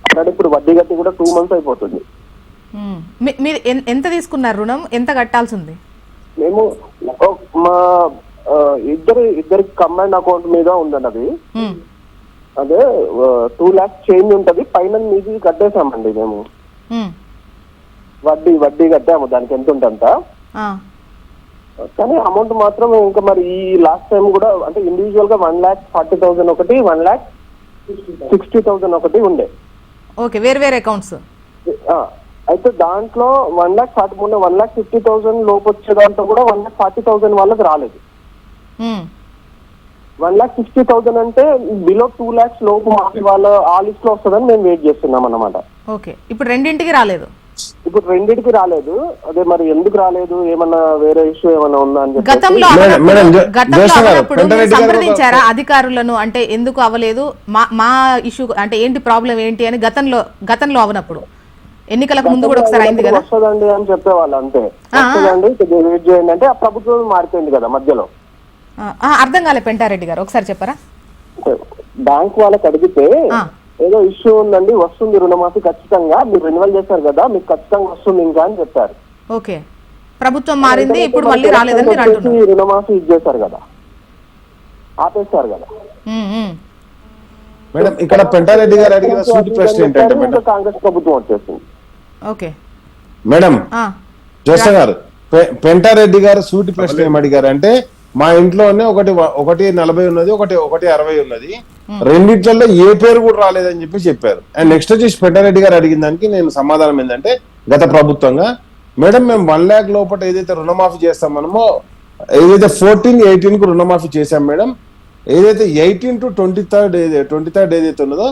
అక్కడ ఇప్పుడు వడ్డీ కట్టి కూడా 2 months అయిపోతుంది. మీరు ఎంత తీసుకున్నారు రుణం, ఎంత కట్టాల్సి ఉంది? మేము మా ఇద్దరికి కంబైన్డ్ అకౌంట్ మీద ఉందండి అది. అదే 2 lakhs చేంజ్ ఉంటది, పైన మీది కట్టేసామండి మేము. వడ్డీ కట్టాము, దానికి ఎంత ఉంటంత. కానీ అమౌంట్ మాత్రం ఇంకా మరి ఈ లాస్ట్ టైం కూడా అంటే ఇండివిజువల్ గా 1,40,000 ఒకటి, 1,60,000 ఒకటి ఉండే. ఓకే, వేరే అకౌంట్స్. అయితే దాంట్లో 1,50,000 లోపు వచ్చే దాంట్లో కూడా 1,40,000 వాళ్ళకి రాలేదు. 1,60,000 అంటే బిలో 2 lakhs లోపు మాఫీ వాళ్ళ ఆ లిస్ట్ లో వస్తుందని మేము వెయిట్ చేస్తున్నాం అన్నమాట. ఓకే, ఇప్పుడు రెండింటికి రాలేదు. ఇప్పుడు రెండింటికి రాలేదు. అదే మరి ఎందుకు రాలేదు, ఏమన్నా వేరే ఇష్యూ ఏమన్నా ఉందా అని చెప్పి గతంలో అవనప్పుడు సంప్రదించారా అధికారులను? అంటే ఎందుకు అవ్వలేదు, మా ఇష్యూ అంటే ఏంటి, ప్రాబ్లం ఏంటి అని గతంలో అవనప్పుడు ఎన్నికలకు ముందు కూడా ఒకసారి అయింది కదా. వస్తుందండి అని చెప్పేవాళ్ళు, అంతే వస్తుందండి వెయిట్ చేయండి అంటే. ఆ ప్రభుత్వం మారిపోయింది కదా మధ్యలో. అర్థం కాలే పెంటారెడ్డి గారు, ఒకసారి చెప్పరా? బ్యాంక్ వాళ్ళకి అడిగితే ఏదో ఇష్యూ ఉందండి, వస్తుంది రుణమాఫీ ఖచ్చితంగా, మీరు రెన్యువల్ చేశారు కదా, మీకు ఖచ్చితంగా వస్తుంది ఇంకా అని చెప్పారు. ఓకే, ప్రభుత్వం మారింది, ఇప్పుడు మళ్ళీ రాలేదని మీరు అంటున్నారు. రుణమాఫీ ఇచ్చేసారు కదా, ఆపేస్తారు కదా. మేడం ఇక్కడ పెంటారెడ్డి గారు అడిగిన సూటి ప్రశ్న ఏంటంటే మేడం, కాంగ్రెస్ ప్రభుత్వం వచ్చేసింది. ఓకే మేడం జోష గారు, పెంటారెడ్డి గారు సూటి ప్రశ్న ఏమడిగారు అంటే, మా ఇంట్లోనే ఒకటి 40 ఉన్నది, ఒకటి 60 ఉన్నది, రెండిట్లలో ఏ పేరు కూడా రాలేదని చెప్పారు. అండ్ నెక్స్ట్ వచ్చేసి పెంటారెడ్డి గారు అడిగిన దానికి నేను సమాధానం ఏంటంటే, గత ప్రభుత్వంగా మేడం మేము 1 lakh లోపల ఏదైతే రుణమాఫీ చేస్తామనమో, ఏదైతే 14-18 కు రుణమాఫీ చేశాం మేడం, ఏదైతే 18 to 23rd ఏదైతే ఉన్నదో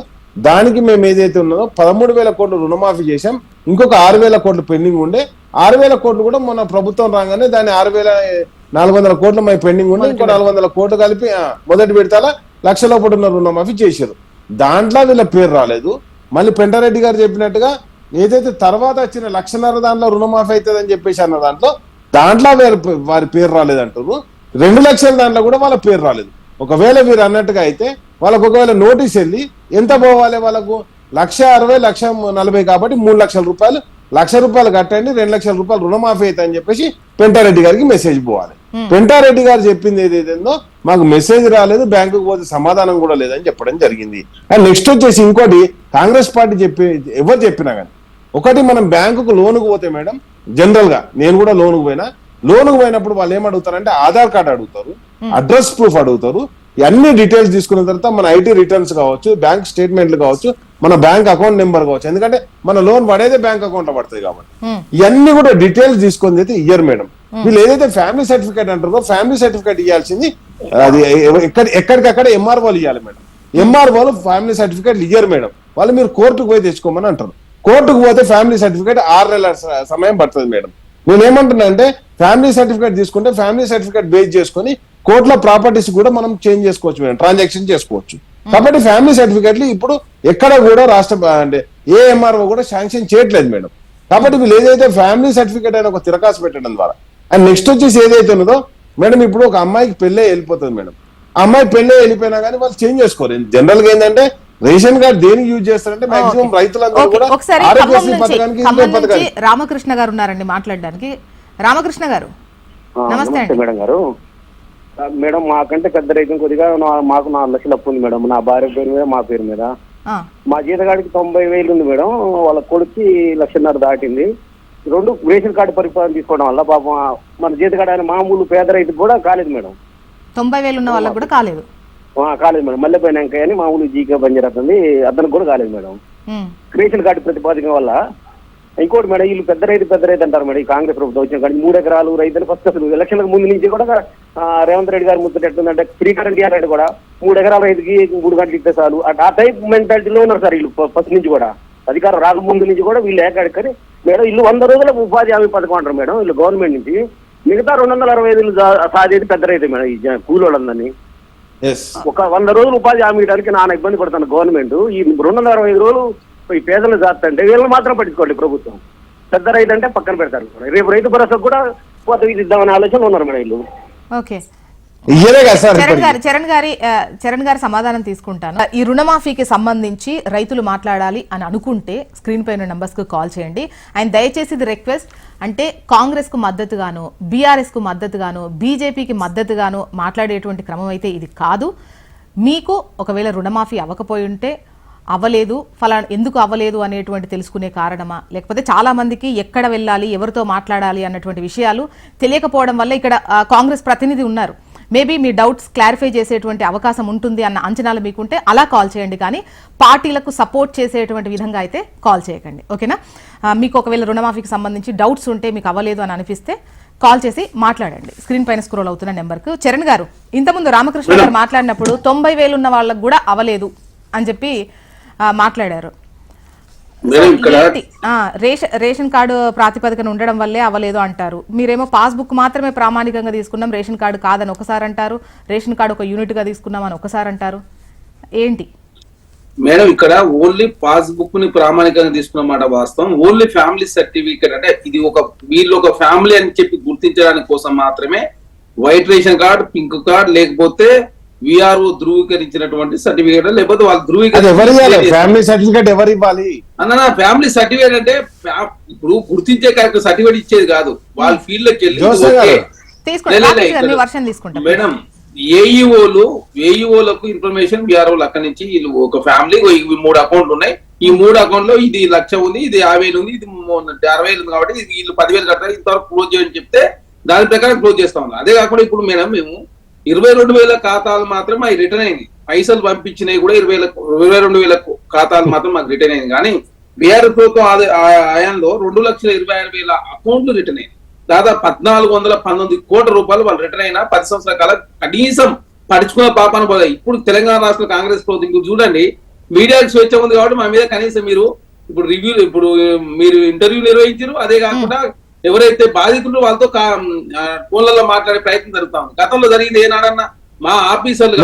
దానికి మేము ఏదైతే ఉన్నదో 13,000 కోట్లు రుణమాఫీ చేశాం. ఇంకొక 6,000 కోట్లు పెండింగ్ ఉండే. 6,000 కోట్లు కూడా మన ప్రభుత్వం రాగానే దాన్ని 6,400 కోట్లు మై పెండింగ్ ఉండే, ఇంకో 400 కోట్లు కలిపి మొదటి విడతల 1,00,000 లోపల ఉన్న రుణమాఫీ చేశారు. దాంట్లో వీళ్ళ పేరు రాలేదు. మళ్ళీ పెంటారెడ్డి గారు చెప్పినట్టుగా ఏదైతే తర్వాత వచ్చిన 1,50,000 దాంట్లో రుణమాఫీ అవుతుందని చెప్పేసి అన్న దాంట్లో వారి పేరు రాలేదంటారు. 2 లక్షల దాంట్లో కూడా వాళ్ళ పేరు రాలేదు. ఒకవేళ వీరు అన్నట్టుగా అయితే వాళ్ళకు ఒకవేళ నోటీస్ వెళ్ళి ఎంత పోవాలి, వాళ్ళకు 1,60,000, 1,40,000 కాబట్టి 3 లక్షల రూపాయలు, 1,00,000 రూపాయలు కట్టండి, 2 లక్షల రూపాయలు రుణమాఫీ అవుతా అని చెప్పేసి పెంటారెడ్డి గారికి మెసేజ్ పోవాలి. పెంటారెడ్డి గారు చెప్పింది ఏదైతుందో మాకు మెసేజ్ రాలేదు, బ్యాంకుకు పోతే సమాధానం కూడా లేదని చెప్పడం జరిగింది. అండ్ నెక్స్ట్ వచ్చేసి ఇంకోటి, కాంగ్రెస్ పార్టీ ఎవరు చెప్పినా కానీ ఒకటి, మనం బ్యాంకుకు లోనుకు పోతే మేడం, జనరల్ గా నేను కూడా లోనుకు పోయినప్పుడు వాళ్ళు ఏమడుగుతారంటే ఆధార్ కార్డు అడుగుతారు, అడ్రస్ ప్రూఫ్ అడుగుతారు, అన్ని డీటెయిల్స్ తీసుకున్న తర్వాత మన ఐటీ రిటర్న్స్ కావచ్చు, బ్యాంక్ స్టేట్మెంట్లు కావచ్చు, మన బ్యాంక్ అకౌంట్ నెంబర్ కావచ్చు, ఎందుకంటే మన లోన్ పడేదే బ్యాంక్ అకౌంట్ లో పడుతుంది కాబట్టి ఇవన్నీ కూడా డీటెయిల్స్ తీసుకొని అయితే ఇయ్యరు మేడం. వీళ్ళు ఏదైతే ఫ్యామిలీ సర్టిఫికేట్ అంటారో ఫ్యామిలీ సర్టిఫికేట్ ఇవ్వాల్సింది అది ఎక్కడికక్కడ ఎంఆర్ఓలు ఇవ్వాలి మేడం. ఎంఆర్ఓలు ఫ్యామిలీ సర్టిఫికేట్ ఇయ్యరు మేడం. వాళ్ళు మీరు కోర్టుకు పోయి తెచ్చుకోమని అంటారు. కోర్టుకు పోతే ఫ్యామిలీ సర్టిఫికేట్ 6 నెలల సమయం పడుతుంది మేడం. నేనేమంటున్నా అంటే, ఫ్యామిలీ సర్టిఫికేట్ తీసుకుంటే ఫ్యామిలీ సర్టిఫికేట్ బేస్ చేసుకుని కోర్టులో ప్రాపర్టీస్ కూడా మనం చేంజ్ చేసుకోవచ్చు మేడం, ట్రాన్సాక్షన్ చేసుకోవచ్చు. కాబట్టి ఫ్యామిలీ సర్టిఫికేట్లు ఇప్పుడు ఎక్కడ కూడా అంటే ఏ ఎంఆర్ఓ కూడా శాంక్షన్ చేయట్లేదు మేడం. కాబట్టి వీళ్ళు ఏదైతే ఫ్యామిలీ సర్టిఫికేట్ అయినా ఒక తిరకాసు పెట్టడం ద్వారా, అండ్ నెక్స్ట్ వచ్చేసి ఏదైతే ఉన్నదో మేడం, ఇప్పుడు ఒక అమ్మాయికి పెళ్ళే వెళ్ళిపోతుంది మేడం. ఆ అమ్మాయి పెళ్ళే వెళ్ళిపోయినా కానీ వాళ్ళు చేంజ్ చేసుకోరు. జనరల్ గా ఏంటంటే రేషన్ కార్డు దేనికి యూజ్ చేస్తారంటే మాక్సిమం రైతులందరూ కూడా ఆరోగ్యశ్రీ పథకానికి రామకృష్ణ గారు ఉన్నారండి మాట్లాడడానికి. రామకృష్ణ గారు నమస్తే మేడం గారు. మేడం మాకంటే పెద్ద రైతు కొద్దిగా మాకు 4 లక్షలు అప్పు ఉంది మేడం, నా భార్య పేరు మీద, మా పేరు మీద. మా జీతగాడికి 90,000 ఉంది మేడం, వాళ్ళ కొడుక్కి 1,50,000 దాటింది. 2 రేషన్ కార్డు పరిపాలన తీసుకోవడం వల్ల పాపం మన జీతగాడు ఆయన మామూలు పేద రైతుకు కూడా కాలేదు మేడం. 90,000 ఉన్న వాళ్ళకి కూడా కాలేదు మేడం. మళ్ళీ పోయినాక అని మామూలు జీకే బంజరుతుంది, అతనికి కూడా కాలేదు మేడం రేషన్ కార్డు ప్రతిపాదన వల్ల. ఇంకోటి మేడం, వీళ్ళు పెద్ద రైతు అంటారు మేడం. ఈ కాంగ్రెస్ ప్రభుత్వం వచ్చిన కానీ 3 ఎకరాలు రైతులు ఫస్ట్ అసలు ఎలక్షన్లకు ముందు నుంచి కూడా రేవంత్ రెడ్డి గారు ముచ్చట ఎట్టుందంటే ఫ్రీ కరెంట్ ఇవ్వాలంటే కూడా 3 ఎకరాల రైతుకి 3 గంటలు ఇస్తే చాలు, ఆ టైప్ మెంటాలిటీలో ఉన్నారు సార్ వీళ్ళు ఫస్ట్ నుంచి కూడా. అధికారం రాకముందు నుంచి కూడా వీళ్ళు ఏకాడికని మేడం వీళ్ళు 100 రోజుల ఉపాధి హామీ పథకం అంటారు మేడం వీళ్ళు గవర్నమెంట్ నుంచి. మిగతా 265 సాధేది పెద్ద రైతు మేడం ఈ కూలోళ్ళందరినీ. ఒక 100 రోజులు ఉపాధి హామీ ఇవ్వడానికి నాన్న ఇబ్బంది పడుతున్న గవర్నమెంట్. ఈ 265 రోజులు ఈ పేదలు జాతంటే వీళ్ళని మాత్రం పట్టించుకోండి ప్రభుత్వం. పెద్ద రైతు అంటే పక్కన పెడతారు. రేపు రైతు భరోసా కూడా కోత విధిద్దామనే ఆలోచన ఉన్నారు మేడం వీళ్ళు. ఓకే ఇయ్యలే కదా సార్ చరణ్ గారి సమాధానం తీసుకుంటాను. ఈ రుణమాఫీకి సంబంధించి రైతులు మాట్లాడాలి అని అనుకుంటే స్క్రీన్ పైన నంబర్స్ కు కాల్ చేయండి. అండ్ దయచేసి ఇది రిక్వెస్ట్, అంటే కాంగ్రెస్ కు మద్దతుగాను, బీఆర్ఎస్ కు మద్దతుగాను, బీజేపీకి మద్దతుగాను మాట్లాడేటువంటి క్రమం అయితే ఇది కాదు. మీకు ఒకవేళ రుణమాఫీ అవ్వకపోయి ఉంటే అవ్వలేదు, ఎందుకు అవ్వలేదు అనేటువంటి తెలుసుకునే కారణమా, లేకపోతే చాలా మందికి ఎక్కడ వెళ్ళాలి, ఎవరితో మాట్లాడాలి అన్నటువంటి విషయాలు తెలియకపోవడం వల్ల ఇక్కడ కాంగ్రెస్ ప్రతినిధి ఉన్నారు, మేబీ మీ డౌట్స్ క్లారిఫై చేసేటువంటి అవకాశం ఉంటుంది అన్న అంచనాలు మీకుంటే అలా కాల్ చేయండి, కానీ పార్టీలకు సపోర్ట్ చేసేటువంటి విధంగా అయితే కాల్ చేయకండి. ఓకేనా? మీకు ఒకవేళ రుణమాఫీకి సంబంధించి డౌట్స్ ఉంటే, మీకు అవ్వలేదు అని అనిపిస్తే కాల్ చేసి మాట్లాడండి స్క్రీన్ పైన స్క్రోల్ అవుతున్న నెంబర్కు. చరణ్ గారు, ఇంతకుముందు రామకృష్ణ గారు మాట్లాడినప్పుడు 90,000 ఉన్న వాళ్ళకు కూడా అవ్వలేదు అని చెప్పి మాట్లాడారు. రేషన్ కార్డు ప్రాతిపదికన ఉండడం వల్లే అవ్వలేదు అంటారు. మీరేమో పాస్బుక్ మాత్రమే ప్రామాణికంగా తీసుకున్నాం, రేషన్ కార్డు కాదని ఒకసారి అంటారు, రేషన్ కార్డు ఒక యూనిట్ గా తీసుకున్నాం అని ఒకసారి అంటారు. ఏంటి మేడం ఇక్కడ ఓన్లీ పాస్బుక్ ని ప్రామాణికంగా తీసుకున్నమాట వాస్తవం. ఓన్లీ ఫ్యామిలీ సర్టిఫికేట్ అంటే ఇది వీళ్ళు ఒక ఫ్యామిలీ అని చెప్పి గుర్తించడానికి కోసం మాత్రమే white ration card, pink card, లేకపోతే విఆర్ఓ ధృవీకరించినటువంటి సర్టిఫికేట్, లేకపోతే వాళ్ళు ఫ్యామిలీ సర్టిఫికేట్ ఎవరు ఇవ్వాలి అన్న? ఫ్యామిలీ సర్టిఫికేట్ అంటే ఇప్పుడు గుర్తించే కరెక్ట్ సర్టిఫికేట్ ఇచ్చేది కాదు, వాళ్ళ ఫీల్డ్ లోకి వెళ్ళి మేడం ఏఈఓలకు ఇన్ఫర్మేషన్ విఆర్ఓలు అక్కడి నుంచి వీళ్ళు ఒక ఫ్యామిలీ 3 అకౌంట్లు ఉన్నాయి, ఈ 3 అకౌంట్ లో ఇది 1,00,000 ఉంది, ఇది 50,000 ఉంది, ఇది 60,000 ఉంది, కాబట్టి వీళ్ళు 10,000 కట్టాలి, ఇంతవరకు క్లోజ్ చేయని చెప్తే దాని ప్రకారం క్లోజ్ చేస్తా ఉన్నాం. అదే కాకుండా ఇప్పుడు మేడం మేము 22,000 ఖాతాలు మాత్రం అవి రిటర్న్ అయింది, పైసలు పంపించినవి కూడా 22,000 ఖాతాలు మాత్రం మాకు రిటర్న్ అయింది. కానీ బీఆర్ఎస్ ప్రభుత్వం ఆయంలో 2,26,000 అకౌంట్లు రిటర్న్ అయింది. దాదాపు 1,419 కోట్ల రూపాయలు వాళ్ళు రిటర్న్ అయినా 10 సంవత్సరాల కాలం కనీసం పడుచుకున్న పాపాను పోదాయి. ఇప్పుడు తెలంగాణ రాష్ట్ర కాంగ్రెస్ ప్రభుత్వం ఇప్పుడు చూడండి, మీడియాకి స్వేచ్ఛ ఉంది కాబట్టి మా మీద కనీసం మీరు మీరు ఇంటర్వ్యూ నిర్వహించారు. అదే కాకుండా ఎవరైతే బాధితులు వాళ్ళతో ఫోన్లలో మాట్లాడే ప్రయత్నం జరుగుతా ఉంది. గతంలో జరిగింది ఏనాడన్నా మా ఆఫీసర్లు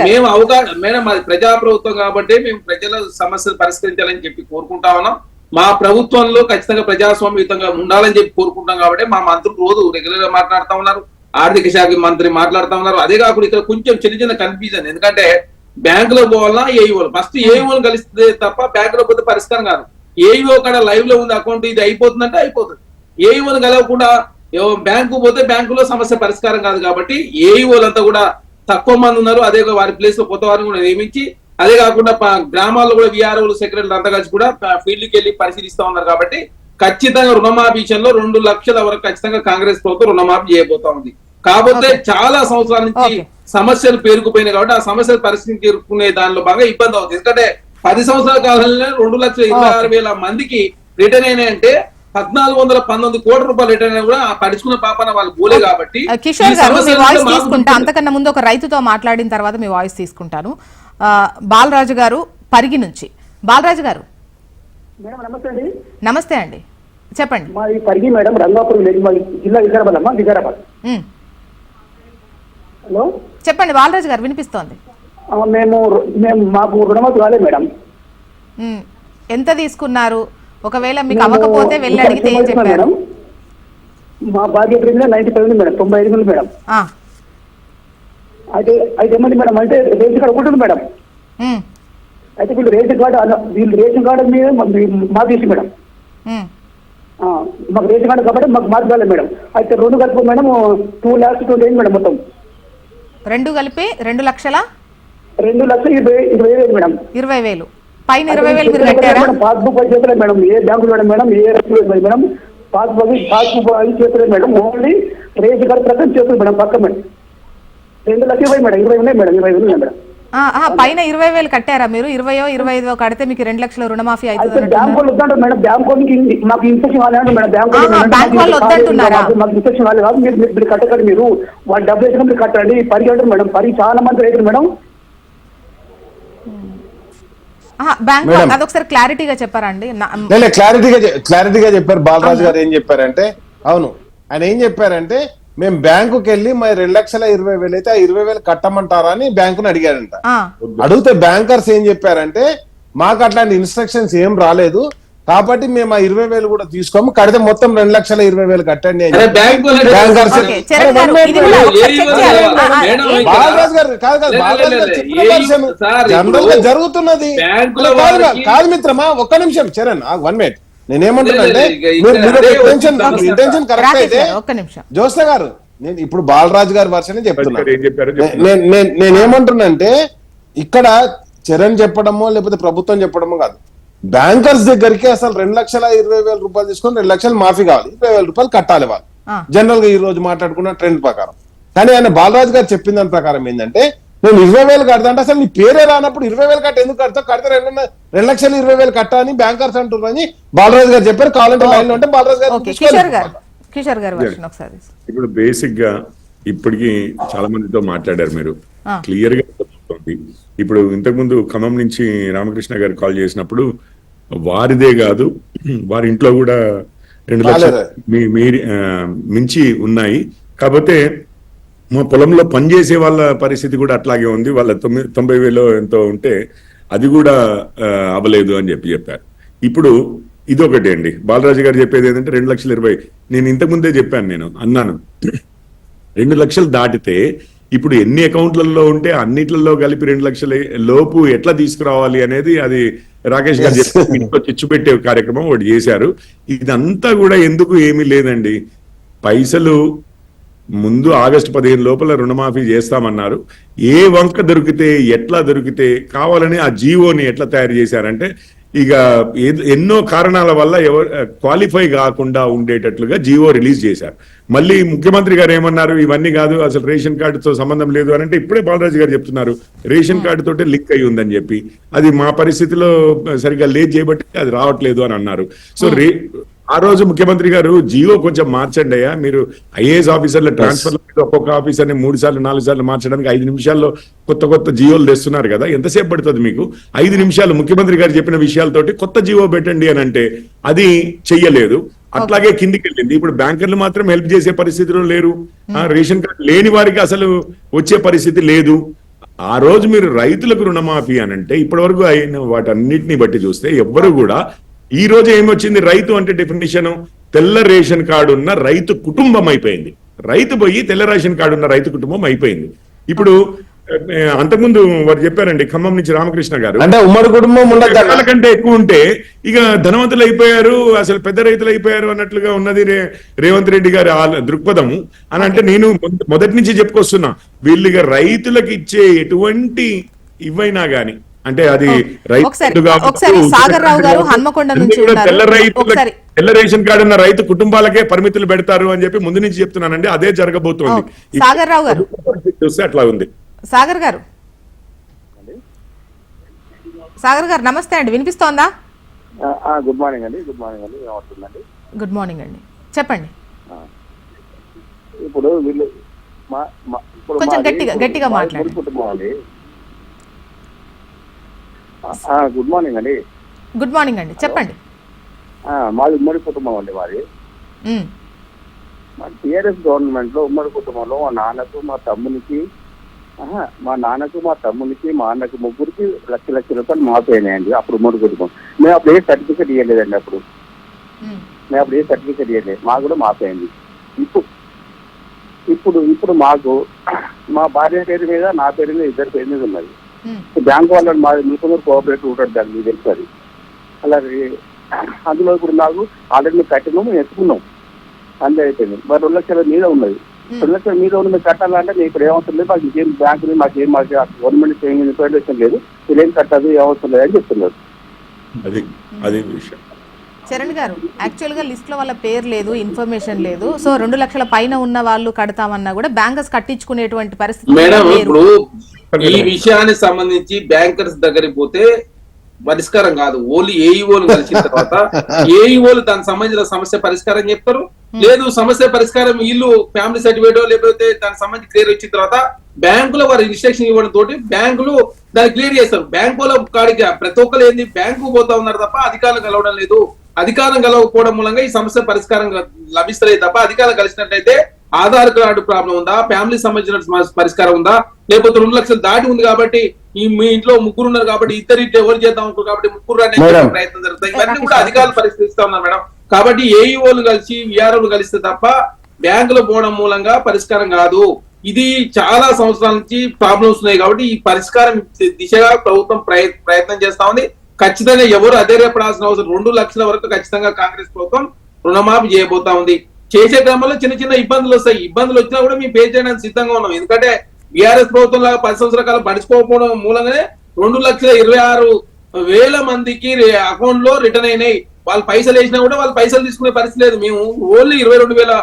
మేము అవగాహన మేడం మాది ప్రజాప్రభుత్వం కాబట్టి మేము ప్రజల సమస్యలు పరిష్కరించాలని చెప్పి కోరుకుంటా ఉన్నాం. మా ప్రభుత్వంలో ఖచ్చితంగా ప్రజాస్వామ్యయుతంగా ఉండాలని చెప్పి కోరుకుంటాం కాబట్టి మా మంత్రులు రోజు రెగ్యులర్ గా మాట్లాడుతూ ఉన్నారు, ఆర్థిక శాఖ మంత్రి మాట్లాడుతూ ఉన్నారు. అదే కాకుండా ఇక్కడ కొంచెం చిన్న కన్ఫ్యూజన్, ఎందుకంటే బ్యాంకులో పోవాలన్నా ఏఈఓలు ఫస్ట్ ఏఈఓలు కలిస్తే తప్ప బ్యాంకులో పోతే పరిష్కారం కాదు. ఏఈఓ కాడ లైవ్ లో ఉంది అకౌంట్, ఇది అయిపోతుందంటే అయిపోతుంది. ఏఈఓలు కలవకుండా బ్యాంకు పోతే బ్యాంకులో సమస్య పరిష్కారం కాదు. కాబట్టి ఏఈఓలంతా కూడా తక్కువ మంది ఉన్నారు. అదే వారి ప్లేస్ లో కొత్త వారిని కూడా నియమించి, అదే కాకుండా గ్రామాల్లో కూడా విఆర్ఓలు సెక్రటరీలు అంతా కలిసి కూడా ఫీల్డ్కి వెళ్ళి పరిశీలిస్తా ఉన్నారు. కాబట్టి ఖచ్చితంగా రుణమాఫీ విషయంలో 2 లక్షల వరకు ఖచ్చితంగా కాంగ్రెస్ ప్రభుత్వం రుణమాఫీ చేయబోతా ఉంది. కాకపోతే చాలా సంవత్సరాల నుంచి సమస్యలు పేరుకుపోయినాయి కాబట్టి ఆ సమస్యలు పరిష్కరించుకునే దానిలో బాగా ఇబ్బంది అవుతుంది. ఎందుకంటే 10 సంవత్సరాల కాలంలో 2,26,000 మందికి రిటర్న్ అయినాయంటే 1,419 కోట్ల రూపాయలు రిటర్న్ అయినా కూడా పడుచుకున్న పాపన వాళ్ళు పోలే. కాబట్టి కిషోర్ గారు మీ వాయిస్ తీసుకుంటా, అంతకన్నా ముందు ఒక రైతుతో మాట్లాడిన తర్వాత మీ వాయిస్ తీసుకుంటాను. బాలరాజు గారు పరిగి నుంచి. బాలరాజు గారు నమస్తే అండి, చెప్పండి. మాది పరిగి మేడం, రంగాపురం జిల్లా వికారాబాద్ అమ్మా, వికారాబాద్. హలో చెప్పండి బాలరాజు గారు, వినిపిస్తోంది. మేము మాకు రుణమాఫీ కాలేదు మేడం. ఎంత తీసుకున్నారు? ఒకవేళ మీకు అవ్వకపోతే వెళ్ళి అడిగితే ఏం చెప్పారు? మా బాధ్యత 95 మేడం, 95 మేడం. అయితే ఏమంది మేడం అంటే రేషన్ కార్డు ఉంటుంది మేడం. అయితే వీళ్ళు రేషన్ కార్డు మీద మాకు తీసి మేడం, మాకు రేషన్ కార్డు కాబట్టి మాకు మార్పు కాలేదు మేడం. అయితే 2 కలిపి మేడం 2,28,000 మేడం మొత్తం. 2 కలిపి 2,20,000 మేడం. 20,000 పైన 20,000 మీరు కట్టారా? పాస్బుక్ అది చేస్తలేదు మేడం, ఏ బ్యాంకు మేడం, ఏ రెస్టారెంట్ మేడం, పాస్బుక్ అది చేస్తలేదు మేడం. ఓన్లీ రేషన్ కార్డు ప్రకారం చేస్తుంది మేడం. పక్క మేడం 2,20,000 మేడం, 20 ఉన్నాయి మేడం, 25 ఉన్నాయి మేడం. పైన 20,000 కట్టారా మీరు? 20,000-25,000 కడితే మీకు 2 లక్షల రుణమాఫీ అవుతుంది. బ్యాంకు వాళ్ళు వద్దంటారు మేడం, బ్యాంకు మాకు ఇన్స్ట్రక్షన్ వాళ్ళు మేడం, బ్యాంకు వాళ్ళు వద్దంటున్నారా? మాకు ఇన్స్ట్రక్షన్ వాళ్ళు కాదు, మీరు కట్టకండి, మీరు వాళ్ళు డబ్బులు వేసిన మీరు కట్టండి. పరి అంటారు మేడం, పరి చాలా మంది రైతులు మేడం. బ్యాంక్ అదొకసారి క్లారిటీగా చెప్పారండి. క్లారిటీగా చెప్పారు బాలరాజు గారు. ఏం చెప్పారంటే, అవును ఆయన ఏం చెప్పారంటే మేము బ్యాంకుకి వెళ్ళి మరి 2,20,000 అయితే ఆ 20,000 కట్టమంటారా అని బ్యాంకుని అడిగాడంట. అడిగితే బ్యాంకర్స్ ఏం చెప్పారంటే మాకు అట్లాంటి ఇన్స్ట్రక్షన్స్ ఏం రాలేదు, కాబట్టి మేము ఆ 20,000 కూడా తీసుకోము, కడితే మొత్తం 2,20,000 కట్టండి అని బ్యాంకర్స్. బాలరాజు గారు బాలరాజు గారు చెప్పిన వర్షన్ జనరల్ గా జరుగుతున్నది కాదు మిత్రమా. ఒక్క నిమిషం చరణ్, 1 minute. నేనేమంటున్నానంటే ఇంటెన్షన్ కరెక్ట్ అయితే జ్యోత్స్న గారు, నేను ఇప్పుడు బాలరాజు గారి వర్షనే చెప్తున్నా. నేనేమంటున్నానంటే ఇక్కడ చరణ్ చెప్పడమో లేకపోతే ప్రభుత్వం చెప్పడమో కాదు, బ్యాంకర్స్ దగ్గరికి అసలు 2,20,000 రూపాయలు తీసుకొని 2 లక్షలు మాఫీ కావాలి, 20,000 రూపాయలు కట్టాలి వాళ్ళు జనరల్ గా ఈ రోజు మాట్లాడుకున్న ట్రెండ్ ప్రకారం. కానీ ఆయన బాలరాజు గారు చెప్పిన దాని ప్రకారం ఏంటంటే నేను 20,000 కడతా అంటే అసలు నీ పేరే రానప్పుడు 20,000 కట్ట ఎందుకు కడతావు, కడితే 2,20,000 కట్టా అని బ్యాంకర్స్ అంటున్నారని బాలరాజు గారు చెప్పారు. కావాలంటే లైన్ లో ఉంటే బాలరాజు గారు. ఇప్పుడు బేసిక్ గా ఇప్పటికి చాలా మందితో మాట్లాడారు మీరు, క్లియర్ గా అర్థమవుతోంది. ఇప్పుడు ఇంతకుముందు ఖమ్మం నుంచి రామకృష్ణ గారు కాల్ చేసినప్పుడు వారిదే కాదు వారి ఇంట్లో కూడా 2 లక్షలు మించి ఉన్నాయి. కాకపోతే మా పొలంలో పనిచేసే వాళ్ళ పరిస్థితి కూడా అట్లాగే ఉంది, వాళ్ళ 90,000 ఎంతో ఉంటే అది కూడా అవ్వలేదు అని చెప్పారు. ఇప్పుడు ఇదొకటి అండి. బాలరాజు గారు చెప్పేది ఏంటంటే 2,20,000. నేను ఇంతకుముందే చెప్పాను, నేను అన్నాను 2 లక్షలు దాటితే ఇప్పుడు ఎన్ని అకౌంట్లలో ఉంటే అన్నిట్లలో కలిపి 2 లక్షల లోపు ఎట్లా తీసుకురావాలి అనేది అది రాకేష్ గారు చెప్పి చిచ్చు పెట్టే కార్యక్రమం ఒకటి చేశారు. ఇదంతా కూడా ఎందుకు ఏమీ లేదండి. పైసలు ముందు ఆగస్టు 15 లోపల రుణమాఫీ చేస్తామన్నారు. ఏ వంక దొరికితే ఎట్లా దొరికితే కావాలని ఆ జీవోని ఎట్లా తయారు చేశారంటే ఇక ఎన్నో కారణాల వల్ల క్వాలిఫై కాకుండా ఉండేటట్లుగా జీవో రిలీజ్ చేశారు. మళ్ళీ ముఖ్యమంత్రి గారు ఏమన్నారు, ఇవన్నీ కాదు అసలు రేషన్ కార్డుతో సంబంధం లేదు అని అంటే ఇప్పుడే బాలరాజు గారు చెప్తున్నారు రేషన్ కార్డు తోటే లింక్ అయి ఉందని చెప్పి. అది మా పరిస్థితిలో సరిగ్గా లేట్ చేయబట్టి అది రావట్లేదు అని అన్నారు. సో ఆ రోజు ముఖ్యమంత్రి గారు జీవో కొంచెం మార్చండి అయ్యా, మీరు ఐఏఎస్ ఆఫీసర్ల ట్రాన్స్ఫర్ ఒక్కొక్క ఆఫీసర్ని 3 సార్లు 4 సార్లు మార్చడానికి 5 నిమిషాల్లో కొత్త జీవోలు తెస్తున్నారు కదా, ఎంతసేపు పడుతుంది మీకు? 5 నిమిషాలు ముఖ్యమంత్రి గారు చెప్పిన విషయాలతోటి కొత్త జీవో పెట్టండి అని అంటే అది చెయ్యలేదు. అట్లాగే కిందికి వెళ్ళింది. ఇప్పుడు బ్యాంకర్లు మాత్రం హెల్ప్ చేసే పరిస్థితిలో లేరు, రేషన్ కార్డు లేని వారికి అసలు వచ్చే పరిస్థితి లేదు. ఆ రోజు మీరు రైతులకు రుణమాఫీ అని అంటే ఇప్పటి వరకు అయిన వాటన్నిటిని బట్టి చూస్తే ఎవ్వరు కూడా ఈ రోజు ఏమొచ్చింది, రైతు అంటే డెఫినిషన్ తెల్ల రేషన్ కార్డు ఉన్న రైతు కుటుంబం అయిపోయింది. రైతు పోయి తెల్ల రేషన్ కార్డు ఉన్న రైతు కుటుంబం అయిపోయింది. ఇప్పుడు అంతకుముందు వారు చెప్పారండి ఖమ్మం నుంచి రామకృష్ణ గారు, అంటే ఉమ్మడి కుటుంబం కంటే ఎక్కువ ఉంటే ఇక ధనవంతులు అయిపోయారు, అసలు పెద్ద రైతులు అయిపోయారు అన్నట్లుగా ఉన్నది రేవంత్ రెడ్డి గారి దృక్పథము అని అంటే నేను మొదటి నుంచి చెప్పుకొస్తున్నా. వీళ్ళుగా రైతులకు ఇచ్చే ఎటువంటి ఇవైనా గాని అంటే అది తెల్ల రేషన్ కార్డు ఉన్న రైతు కుటుంబాలకే పరిమితులు పెడతారు అని చెప్పి ముందు నుంచి చెప్తున్నానండి. అదే జరగబోతోంది. సాగర్ రావు గారు చూస్తే అట్లా ఉంది. సాగర్ గారు నమస్తే అండి, వినిపిస్తోందా? గుడ్ మార్నింగ్ అండి. గుడ్ మార్నింగ్ అండి, చెప్పండి. ఇప్పుడు వీళ్ళు కొంచెం గట్టిగా మాట్లాడండి. గుడ్ మార్నింగ్ అండి. గుడ్ మార్నింగ్ అండి, చెప్పండి. మాది ఉమ్మడి కుటుంబం అండి. మాది టిఆర్ఎస్ గవర్నమెంట్ లో ఉమ్మడి కుటుంబంలో మా నాన్నకు మా తమ్మునికి మా అన్నకు ముగ్గురికి లక్ష రూపాయలు మాఫీ అయినాయండి. అప్పుడు ఉమ్మడి కుటుంబం. మేము అప్పుడు ఏ సర్టిఫికేట్ ఇవ్వలేదండి. మాకు కూడా మాఫీ అయింది. ఇప్పుడు మాకు మా భార్య పేరు మీద నా పేరు మీద ఇద్దరు పేరు మీద ఉన్నది. బ్యాంకు వాళ్ళని మా మిల్కొందరు కోఆపరేటివ్ ఉంటాడు, దాన్ని మీకు తెలుసు. అది అలాగే అందులో ఇప్పుడు నాకు ఆల్రెడీ మేము కట్టినాము, మేము ఎత్తుకున్నాం, అంతే అయిపోయింది. మరి 2 లక్షల మీద ఉన్నది. 2 లక్షల మీద ఉన్న మీరు కట్టాలంటే మీకు ఇప్పుడు ఏమవుతుంది లేదు, మాకు ఇంకేం బ్యాంకుని మాకు గవర్నమెంట్ ఏం ఇన్ఫర్మేషన్ లేదు, మీరేం కట్టదు ఏమవుతుంది లేదు అని చెప్తున్నారు. చరణ్ గారు, యాక్చువల్ గా లిస్ట్ లో వాళ్ళ పేరు లేదు, ఇన్ఫర్మేషన్ లేదు. సో 2 లక్షల పైన ఉన్న వాళ్ళు కడతామన్నా కూడా బ్యాంకర్స్ కట్టించుకునేటువంటి పరిస్థితి. మేడం, ఇప్పుడు ఈ విషయానికి సంబంధించి బ్యాంకర్స్ దగ్గరికి పోతే పరిష్కారం కాదు. ఓన్లీ ఏఈఓలు కలిసిన తర్వాత ఏఈఓలు దానికి సంబంధించిన సమస్య పరిష్కారం చెప్తారు. లేదు సమస్య పరిష్కారం వీళ్ళు ఫ్యామిలీ సర్టిఫికేట్ లేకపోతే దానికి సంబంధించి క్లియర్ వచ్చిన తర్వాత బ్యాంకులో వారు ఇన్స్ట్రక్షన్ ఇవ్వడం తోటి బ్యాంకులు దాన్ని క్లియర్ చేస్తారు. బ్యాంకుల కాడికి ప్రతి ఒక్కరు ఏంది బ్యాంకు పోతా ఉన్నారు తప్ప అధికారులు కలవడం లేదు. అధికారం కలవకపోవడం మూలంగా ఈ సమస్య పరిష్కారం లభిస్తలేదు తప్ప అధికారులు కలిసినట్లయితే ఆధార్ కార్డు ప్రాబ్లం ఉందా, ఫ్యామిలీ సంబంధించిన పరిష్కారం ఉందా, లేకపోతే 2 లక్షలు దాటి ఉంది కాబట్టి మీ ఇంట్లో ముగ్గురు ఉన్నారు కాబట్టి ఇద్దరు ఎవరు చేద్దాం అనుకోరు కాబట్టి ముగ్గురు అనే ప్రయత్నం జరుగుతుంది. ఇవన్నీ కూడా అధికారులు పరిశీలిస్తా ఉన్నారు మేడం. కాబట్టి ఏఈఓలు కలిసి విఆర్ఓలు కలిస్తే తప్ప బ్యాంకులో పోవడం మూలంగా పరిష్కారం కాదు. ఇది చాలా సంవత్సరాల నుంచి ప్రాబ్లమ్స్ ఉన్నాయి కాబట్టి ఈ పరిష్కారం దిశగా ప్రభుత్వం ప్రయత్నం చేస్తా ఉంది. ఖచ్చితంగా ఎవరు అధైర్యపడాల్సిన అవసరం 2 లక్షల వరకు ఖచ్చితంగా కాంగ్రెస్ ప్రభుత్వం రుణమాఫీ చేయబోతా ఉంది. చేసే క్రమంలో చిన్న చిన్న ఇబ్బందులు వస్తాయి. ఇబ్బందులు వచ్చినా కూడా మేము పే చేయడానికి సిద్ధంగా ఉన్నాం. ఎందుకంటే బీఆర్ఎస్ ప్రభుత్వం లాగా 10 సంవత్సరాల కాలం పడిచిపోకపోవడం మూలంగానే 2,26,000 మందికి అకౌంట్ లో రిటర్న్ అయినాయి. వాళ్ళు పైసలు వేసినా కూడా వాళ్ళు పైసలు తీసుకునే పరిస్థితి లేదు. మేము ఓన్లీ 22,000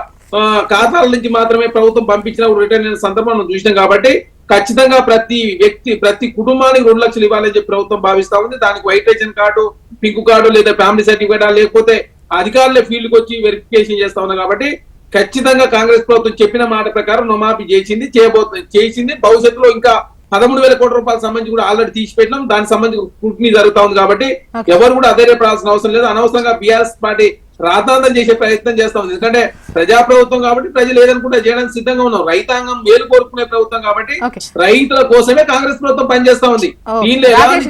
ఖాతాల నుంచి మాత్రమే ప్రభుత్వం పంపించిన రిటర్న్ అయిన సందర్భం మనం చూసినాం. కాబట్టి ఖచ్చితంగా ప్రతి వ్యక్తి ప్రతి కుటుంబానికి 2 లక్షలు ఇవ్వాలని చెప్పి ప్రభుత్వం భావిస్తా ఉంది. దానికి white ration card, pink card లేదా ఫ్యామిలీ సర్టిఫికేట్ లేకపోతే అధికారులే ఫీల్డ్ కి వచ్చి వెరిఫికేషన్ చేస్తా ఉన్నారు. కాబట్టి ఖచ్చితంగా కాంగ్రెస్ ప్రభుత్వం చెప్పిన మాట ప్రకారం రుణమాఫీ చేసింది. భవిష్యత్తులో ఇంకా 13,000 కోట్ల రూపాయలకు సంబంధించి కూడా ఆల్రెడీ తీసిపెట్టినాం. దానికి సంబంధించి స్క్రూటినీ జరుగుతా ఉంది. కాబట్టి ఎవరు కూడా అధైర్యపడాల్సిన అవసరం లేదు. అనవసరంగా బీఆర్ఎస్ పార్టీ రాతాంతం చేసే ప్రయత్నం చేస్తా ఉంది. ఎందుకంటే ప్రజాప్రభుత్వం కాబట్టి ప్రజలు ఏదనుకుంటే చేయడానికి సిద్ధంగా ఉన్నాం. రైతాంగం మేలు కోరుకునే ప్రభుత్వం కాబట్టి రైతుల కోసమే కాంగ్రెస్ ప్రభుత్వం పనిచేస్తా ఉంది. దీనిలో ఎలాంటి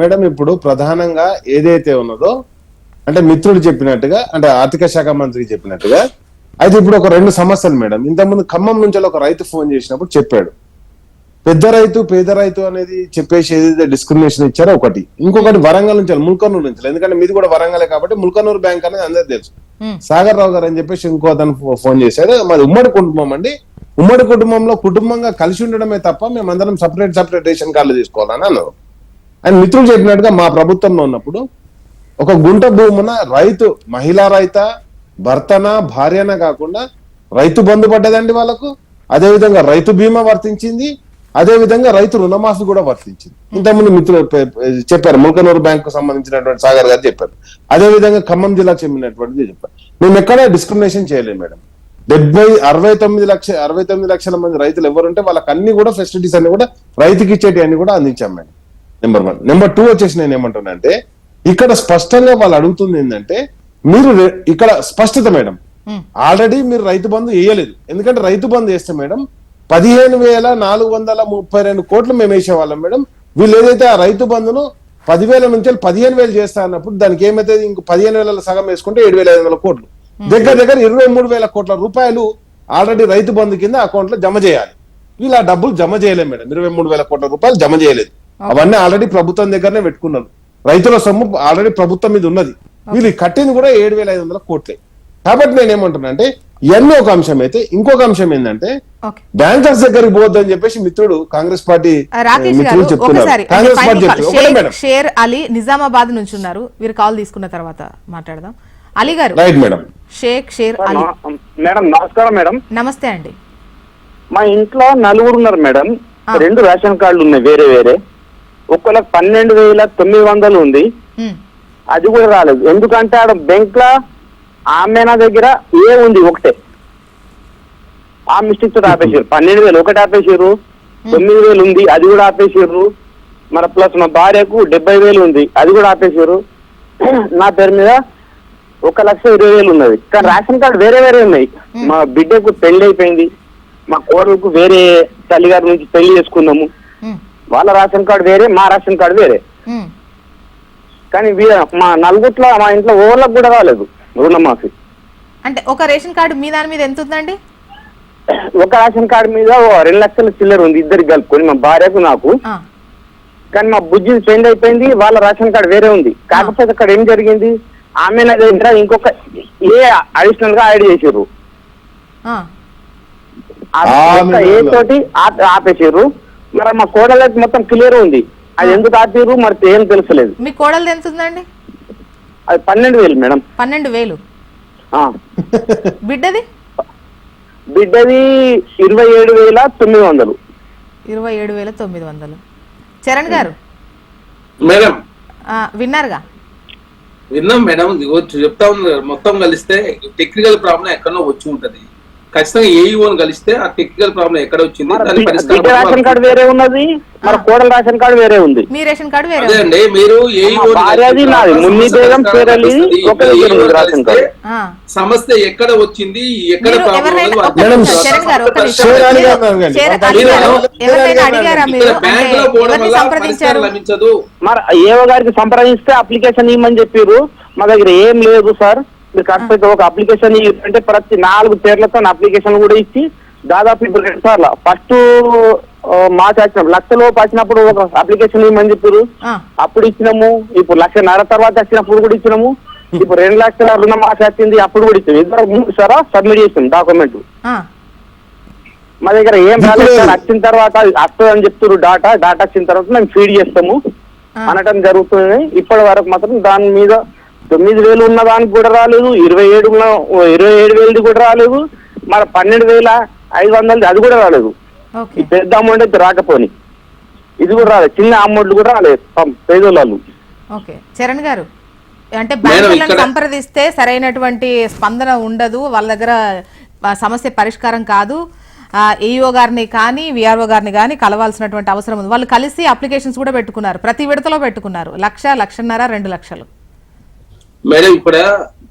మేడం ఇప్పుడు ప్రధానంగా ఏదైతే ఉన్నదో అంటే మిత్రుడు చెప్పినట్టుగా అంటే ఆర్థిక శాఖ మంత్రికి చెప్పినట్టుగా అయితే ఇప్పుడు ఒక 2 సమస్యలు మేడం. ఇంతకుముందు ఖమ్మం నుంచి ఒక రైతు ఫోన్ చేసినప్పుడు చెప్పాడు పెద్ద రైతు పేద రైతు అనేది చెప్పేసి ఏదైతే డిస్క్రిమినేషన్ ఇచ్చారో ఒకటి. ఇంకొకటి వరంగల్ నుంచి ముల్కనూరు నుంచి, ఎందుకంటే మీది కూడా వరంగలే కాబట్టి ముల్కనూరు బ్యాంక్ అనేది అందరికి తెలుసు. సాగర్ రావు గారు అని చెప్పేసి ఇంకో అతను ఫోన్ చేశాడు. మాది ఉమ్మడి కుటుంబం అండి. ఉమ్మడి కుటుంబంలో కుటుంబంగా కలిసి ఉండడమే తప్ప మేమందరం సపరేట్ రేషన్ కార్డులు తీసుకోవాలని అన్నారు. ఆయన మిత్రులు చెప్పినట్టుగా మా ప్రభుత్వంలో ఉన్నప్పుడు ఒక గుంట భూమున రైతు మహిళా రైత భర్తన భార్యన కాకుండా రైతు బంధు పడ్డదండి వాళ్ళకు. అదేవిధంగా రైతు బీమా వర్తించింది. అదే విధంగా రైతు రుణమాఫీ కూడా వర్తించింది. ఇంతకుముందు మిత్రులు చెప్పారు. ముల్కనూరు బ్యాంకు సంబంధించినటువంటి సాగర్ గారు చెప్పారు. అదే విధంగా ఖమ్మం జిల్లాకు చెందినటువంటిది చెప్పారు. మేము ఎక్కడా డిస్క్రిమినేషన్ చేయలేము మేడం. 69 లక్షల మంది రైతులు ఎవరుంటే వాళ్ళకి అన్ని కూడా ఫెసిలిటీస్ అన్ని కూడా రైతుకి ఇచ్చేటి అన్ని కూడా అందించాం మేడం. నెంబర్ 1. నెంబర్ 2 వచ్చేసి నేను ఏమంటున్నానంటే ఇక్కడ స్పష్టంగా వాళ్ళు అడుగుతుంది ఏంటంటే మీరు ఇక్కడ స్పష్టత మేడం. ఆల్రెడీ మీరు రైతు బంధు వేయలేదు. ఎందుకంటే రైతు బంధు వేస్తే మేడం 15,432 కోట్లు మేము వేసేవాళ్ళం మేడం. వీళ్ళు ఏదైతే ఆ రైతు బంధును 10,000 నుంచి 15,000 చేస్తా అన్నప్పుడు దానికి ఏమైతే ఇంక 15,000 సగం వేసుకుంటే 7,500 కోట్లు దగ్గర 23,000 కోట్ల రూపాయలు ఆల్రెడీ రైతు బంధు కింద అకౌంట్ లో జమ చేయాలి. వీళ్ళు ఆ డబ్బులు జమ చేయలేదు మేడం. 23,000 కోట్ల రూపాయలు జమ చేయలేదు. అవన్నీ ఆల్రెడీ ప్రభుత్వం దగ్గరనే పెట్టుకున్నారు. రైతుల సొమ్ము ఆల్రెడీ ప్రభుత్వం మీద ఉన్నది. వీళ్ళు కట్టింది కూడా 7,500 కోట్లే. కాబట్టి నేనేమంటున్నా అంటే ఇవన్నీ ఒక అంశం అయితే ఇంకొక అంశం ఏంటంటే బ్యాంకర్స్ దగ్గరికి పోవద్దని చెప్పేసి మిత్రుడు కాంగ్రెస్ పార్టీ మిత్రులు చెప్తున్నారు. కాంగ్రెస్ పార్టీ చెప్తున్నారు. షేర్ అలీ నిజామాబాద్ నుంచి ఉన్నారు. వీరు కాల్ తీసుకున్న తర్వాత మాట్లాడదాం. అలీ గారు. Right madam. Share Ali madam నమస్కారం మేడం. నమస్తే అండి. మా ఇంట్లో 4 ఉన్నారు మేడం. 2 రేషన్ కార్డులు ఉన్నాయి వేరే వేరే. ఒక్కళ్ళకి 12,900 ఉంది. అది కూడా రాలేదు. ఎందుకంటే ఆడ బ్యాంక్ లో ఆమె నా దగ్గర ఉంది ఒకటే. ఆ మిస్టేక్ తో ఆపేసారు. 12,000 ఒకటి ఆపేసారు. 9,000 ఉంది అది కూడా ఆపేసారు. మరి ప్లస్ మా భార్యకు 70,000 ఉంది అది కూడా ఆపేసారు. నా పేరు మీద 1,20,000 ఉన్నది. కానీ రేషన్ కార్డు వేరే వేరే ఉన్నాయి. మా బిడ్డకు పెళ్లి అయిపోయింది. మా కోడలకు వేరే తల్లిగారి నుంచి పెళ్లి చేసుకున్నాము. వాళ్ళ రేషన్ కార్డు వేరే మా రేషన్ కార్డు వేరే. కానీ మా నలుగుట్ల మా ఇంట్లో ఓవర్లకు కూడా రాలేదు రుణమాఫీ. అంటే ఒక రేషన్ కార్డు మీ దాని మీద ఎంత ఉందండి? ఒక రేషన్ కార్డు మీద 2 లక్షల చిల్లర ఉంది ఇద్దరికి కలుపుకొని మా భార్యకు నాకు. కానీ మా బుజ్జి పెళ్లి అయిపోయింది. వాళ్ళ రేషన్ కార్డు వేరే ఉంది. కాకపోతే అక్కడ ఏం జరిగింది ఆమె నా దగ్గర ఇంకొక అడిషనల్ గా యాడ్ చేసారు. ఏ తోటి ఆపేసారు. మరి మా కోడలకి మొత్తం క్లియర్ ఉంది. అది ఎందుకు ఆపారు మరి ఏం తెలుసలేదు. మీ కోడలు ఎంత ఉందండి? అది 12,000 మేడం. 12,000. బిడ్డది 27,900. 27,900. చరణ్ గారు మేడం విన్నారుగా? విన్నాం మేడం. చెప్తా ఉన్నారు మొత్తం కలిస్తే టెక్నికల్ ప్రాబ్లం ఎక్కడో వచ్చి ఉంటది. ఖచ్చితంగా ఏఈఓని కలిస్తే ఆ టెక్నికల్ ప్రాబ్లం ఎక్కడ వచ్చింది దాని బిడ్డ రేషన్ పరిష్కారం కార్డు వేరే ఉన్నది, మన కోడల రేషన్ కార్డు వేరే ఉంది. మీ రేషన్ కార్డు వేరే అదే ఉంది. అండి మీరు భార్యది నాది, మున్ని బేగం పేరలి ఒక దగ్గర ఉంది రేషన్ కార్డు. ఆ. సమస్య ఎక్కడ వచ్చింది, ఎక్కడ మీరు ప్రాబ్లం ఎవరైనా ఉన్నది ఒక్క నిమిషం, చరణ్ గారు, ఒక్క నిమిషం. షేర్ మీరు- అడిగారు. షేర్ అడిగారు. ఎవరైనా అడిగారా మీరు? ఇక్కడ బ్యాంక్ లో అంటే పోవడం ఎవరిని వల్ల సంప్రదించారు? పరిష్కారం లభించదు. మరి ఏవో గారికి సంప్రదిస్తే అప్లికేషన్ ఇవ్వమని చెప్పారు. మా దగ్గర ఏం లేదు సార్, మీరు కాకపోతే ఒక అప్లికేషన్ అంటే ప్రతి 4 పేర్లతో అప్లికేషన్ కూడా ఇచ్చి దాదాపు ఇప్పుడు 2 సార్లు ఫస్ట్ మార్చి వచ్చినప్పుడు 1,00,000 లోపు వచ్చినప్పుడు ఒక అప్లికేషన్ ఇవ్వమని చెప్పారు, ఆ. అప్పుడు అప్పుడు ఇచ్చినాము. ఇప్పుడు 1,50,000 తర్వాత వచ్చినప్పుడు కూడా ఇచ్చినాము. ఇప్పుడు 2 లక్షల రుణమాఫీ వచ్చింది, అప్పుడు కూడా ఇచ్చాము. ఇద్దరు 3 సారా సబ్మిట్ చేసాం డాక్యుమెంట్. ఆ. మా దగ్గర ఏం రాలేదు సార్. వచ్చిన తర్వాత వస్తుంది అని చెప్తారు, డాటా వచ్చిన తర్వాత మేము ఫీడ్ చేస్తాము అనటం జరుగుతుంది. ఇప్పటి వరకు మాత్రం దాని మీద 9,000 ఉన్న దానికి కూడా రాలేదు, 27,000 కూడా రాలేదు, మరి 12,500 అది కూడా రాలేదు. ఓకే. ఈ పెద్ద అమౌంట్ అయితే రాకపోని ఇది కూడా రాలేదు, చిన్న అమౌంట్ కూడా రాలేదు పేదోళ్ళు. ఓకే చరణ్ గారు, అంటే మేడం, బ్యాంకులను ఇక్కడ- సంప్రదిస్తే సరైనటువంటి స్పందన ఉండదు, వాళ్ళ దగ్గర సమస్య పరిష్కారం కాదు, ఏఈఓ గారిని కానీ విఆర్ఓ గారిని కానీ కలవాల్సినటువంటి అవసరం ఉంది. వాళ్ళు కలిసి అప్లికేషన్స్ కూడా పెట్టుకున్నారు, ప్రతి విడతలో పెట్టుకున్నారు, 1,00,000, 1,50,000, 2 లక్షలు. మేడం ఇక్కడ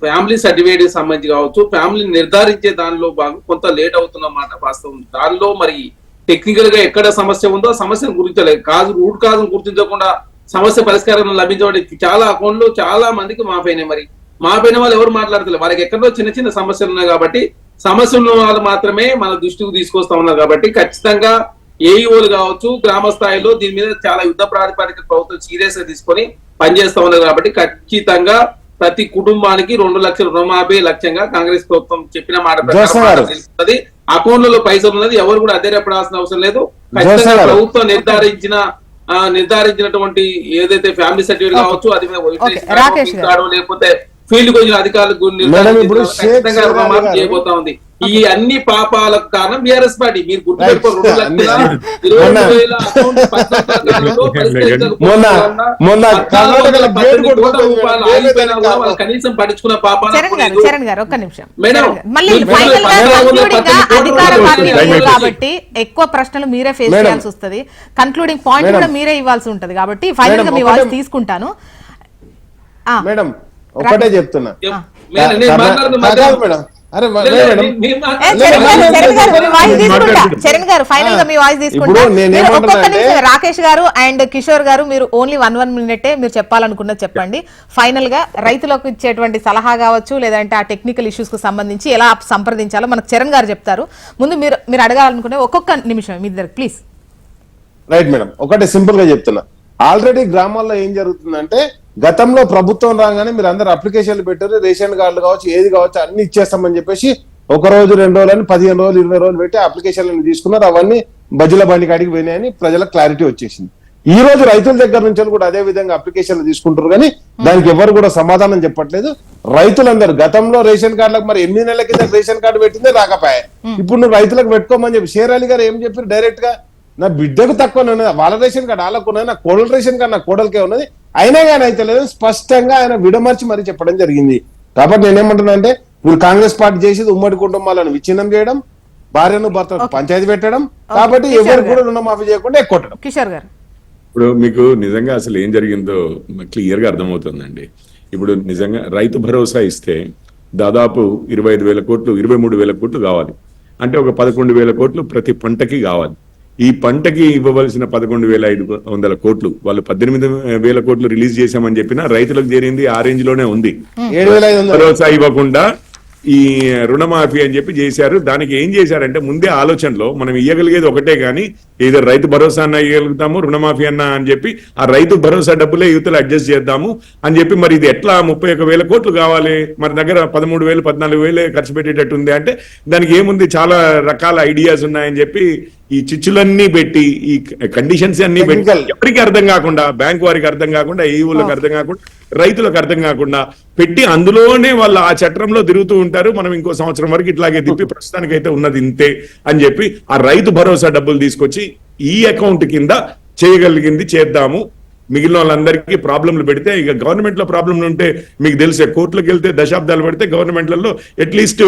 ఫ్యామిలీ సర్టిఫికేట్ సంబంధించి కావచ్చు, ఫ్యామిలీ నిర్ధారించే దానిలో భాగం కొంత లేట్ అవుతున్నమాట వాస్తవం. దానిలో మరి టెక్నికల్ గా ఎక్కడ సమస్య ఉందో ఆ సమస్యను గుర్తించలేదు, రూట్ కాజును గుర్తించకుండా సమస్య పరిష్కారం లభించబడి చాలా అకౌంట్లు చాలా మందికి మాఫైనాయి. మరి మాఫైన వాళ్ళు ఎవరు మాట్లాడతలేదు, వాళ్ళకి ఎక్కడో చిన్న చిన్న సమస్యలు ఉన్నాయి కాబట్టి సమస్య ఉన్న వాళ్ళు మాత్రమే మన దృష్టికి తీసుకొస్తా ఉన్నారు. కాబట్టి ఖచ్చితంగా ఏఈఓలు కావచ్చు గ్రామ స్థాయిలో దీని మీద చాలా యుద్ధ ప్రాతిపదిక ప్రభుత్వం సీరియస్ గా తీసుకొని పనిచేస్తా ఉన్నారు. కాబట్టి ఖచ్చితంగా ప్రతి కుటుంబానికి 2 లక్షల రుణమాఫీ లక్ష్యంగా కాంగ్రెస్ ప్రభుత్వం చెప్పిన మాట ప్రకారం తెలుస్తుంది. అకౌంట్లలో పైసలు ఉన్నది, ఎవరు కూడా అధైర్యపడాల్సిన అవసరం లేదు. ఖచ్చితంగా ప్రభుత్వం నిర్ధారించినటువంటి ఏదైతే ఫ్యామిలీ సర్టిఫికేట్ కావచ్చు, అది లేకపోతే ఫీల్డ్ కు వచ్చిన అధికారులకు చేయబోతా ఉంది. ఈ అన్ని పాపాలకు కారణం బీఆర్ఎస్ పార్టీ. మీరు గుర్తుపెట్టుకో, 2,00,000 కనీసం పట్టించుకున్న పాపాలు. చరణ్ గారు ఒక్క నిమిషం, మళ్ళీ ఫైనల్ గా కన్క్లూడింగ్ గా అధికార పార్టీ లేదు కాబట్టి ఎక్కువ ప్రశ్నలు మీరే ఫేస్ చేయాల్సి వస్తుంది, కన్క్లూడింగ్ పాయింట్ కూడా మీరే ఇవ్వాల్సి ఉంటది. కాబట్టి ఫైనల్ గా మీ వాయిస్ తీసుకుంటాను. మేడం ఒకటే చెప్తున్నా, చరణ్ గారు ఫైనల్ గా మీ వాయిస్ తీసుకుంటారు. రాకేష్ గారు అండ్ కిషోర్ గారు, మీరు ఓన్లీ 1 మినిటే మీరు చెప్పాలనుకున్నది చెప్పండి. ఫైనల్ గా రైతులకు ఇచ్చేటువంటి సలహా కావచ్చు, లేదంటే ఆ టెక్నికల్ ఇష్యూస్ కు సంబంధించి ఎలా సంప్రదించాలో మనకు చరణ్ గారు చెప్తారు. ముందు మీరు అడగాలనుకునే ఒక్కొక్క నిమిషం మీ ఇద్దరు ప్లీజ్. రైట్ మేడం, ఒకటే సింపుల్ గా చెప్తున్నా. ఆల్రెడీ గ్రామాల్లో ఏం జరుగుతుందంటే, గతంలో ప్రభుత్వం రాగానే మీరు అందరు అప్లికేషన్లు పెట్టారు, రేషన్ కార్డులు కావచ్చు ఏది కావచ్చు అన్ని ఇచ్చేస్తామని చెప్పేసి 1 రోజు 2 రోజులని 15 రోజులు 20 రోజులు పెట్టి అప్లికేషన్లను తీసుకున్నారు. అవన్నీ బజ్జల బండి కాడికి పోయినాయని ప్రజలకు క్లారిటీ వచ్చేసింది. ఈ రోజు రైతుల దగ్గర నుంచి కూడా అదే విధంగా అప్లికేషన్లు తీసుకుంటారు, కానీ దానికి ఎవరు కూడా సమాధానం చెప్పట్లేదు. రైతులందరూ గతంలో రేషన్ కార్డులకు మరి 8 నెలల కింద రేషన్ కార్డు పెట్టిందే రాకపోయా, ఇప్పుడు నువ్వు రైతులకు పెట్టుకోమని చెప్పి షేర్ అలీ గారు ఏం చెప్పారు, డైరెక్ట్ గా నా బిడ్డకు తక్కువనే ఉన్నది, వాళ్ళ రేషన్ కార్డు వాళ్ళకు ఉన్నది, నా కోడల రేషన్ కార్డు నా కోడలకే ఉన్నది, అయినా కానీ అయితే లేదు స్పష్టంగా ఆయన విడమర్చి మరి చెప్పడం జరిగింది. కాబట్టి నేనేమంటున్నా అంటే, ఇప్పుడు కాంగ్రెస్ పార్టీ చేసేది ఉమ్మడి కుటుంబాలను విచ్ఛిన్నం చేయడం, భార్యను భర్త పంచాయతీ పెట్టడం, కాబట్టి ఎవరు కూడా రుణమాఫీ చేయకుండా ఎక్కొట్టడం. కిషోర్ గారు, ఇప్పుడు మీకు నిజంగా అసలు ఏం జరిగిందో క్లియర్ గా అర్థమవుతుందండి. ఇప్పుడు నిజంగా రైతు భరోసా ఇస్తే దాదాపు 25,000 కోట్లు 23,000 కోట్లు కావాలి, అంటే ఒక 11,000 కోట్లు ప్రతి పంటకి కావాలి. ఈ పంటకి ఇవ్వవలసిన 11,500 కోట్లు వాళ్ళు 18,000 కోట్లు రిలీజ్ చేశామని చెప్పినా రైతులకు చేరింది ఆ రేంజ్ లోనే ఉంది. భరోసా ఇవ్వకుండా ఈ రుణమాఫీ అని చెప్పి చేశారు. దానికి ఏం చేశారంటే, ముందే ఆలోచనలో మనం ఇవ్వగలిగేది ఒకటే గానీ ఏదో రైతు భరోసా అన్న ఇవ్వగలుగుతాము, రుణమాఫీ అన్న అని చెప్పి ఆ రైతు భరోసా డబ్బులే యువతలు అడ్జస్ట్ చేద్దాము అని చెప్పి, మరి ఇది ఎట్లా 31,000 కోట్లు కావాలి, మరి దగ్గర 13,000 14,000 ఖర్చు పెట్టేటట్టు ఉంది అంటే, దానికి ఏముంది చాలా రకాల ఐడియాస్ ఉన్నాయని చెప్పి ఈ చిచ్చులన్నీ పెట్టి ఈ కండిషన్స్ అన్ని పెట్టి ఎవరికి అర్థం కాకుండా, బ్యాంక్ వారికి అర్థం కాకుండా, ఏఈఓలకు అర్థం కాకుండా, రైతులకు అర్థం కాకుండా పెట్టి అందులోనే వాళ్ళు ఆ చట్రంలో తిరుగుతూ ఉంటారు. మనం ఇంకో సంవత్సరం వరకు ఇట్లాగే తిప్పి ప్రస్తుతానికైతే ఉన్నది ఇంతే అని చెప్పి, ఆ రైతు భరోసా డబ్బులు తీసుకొచ్చి ఈ అకౌంట్ కింద చేయగలిగింది చేద్దాము, మిగిలిన వాళ్ళందరికీ ప్రాబ్లంలు పెడితే, ఇక గవర్నమెంట్ లో ప్రాబ్లంలు ఉంటే మీకు తెలిసే, కోర్టులకు వెళ్తే దశాబ్దాలు పడితే గవర్నమెంట్లలో అట్లీస్ట్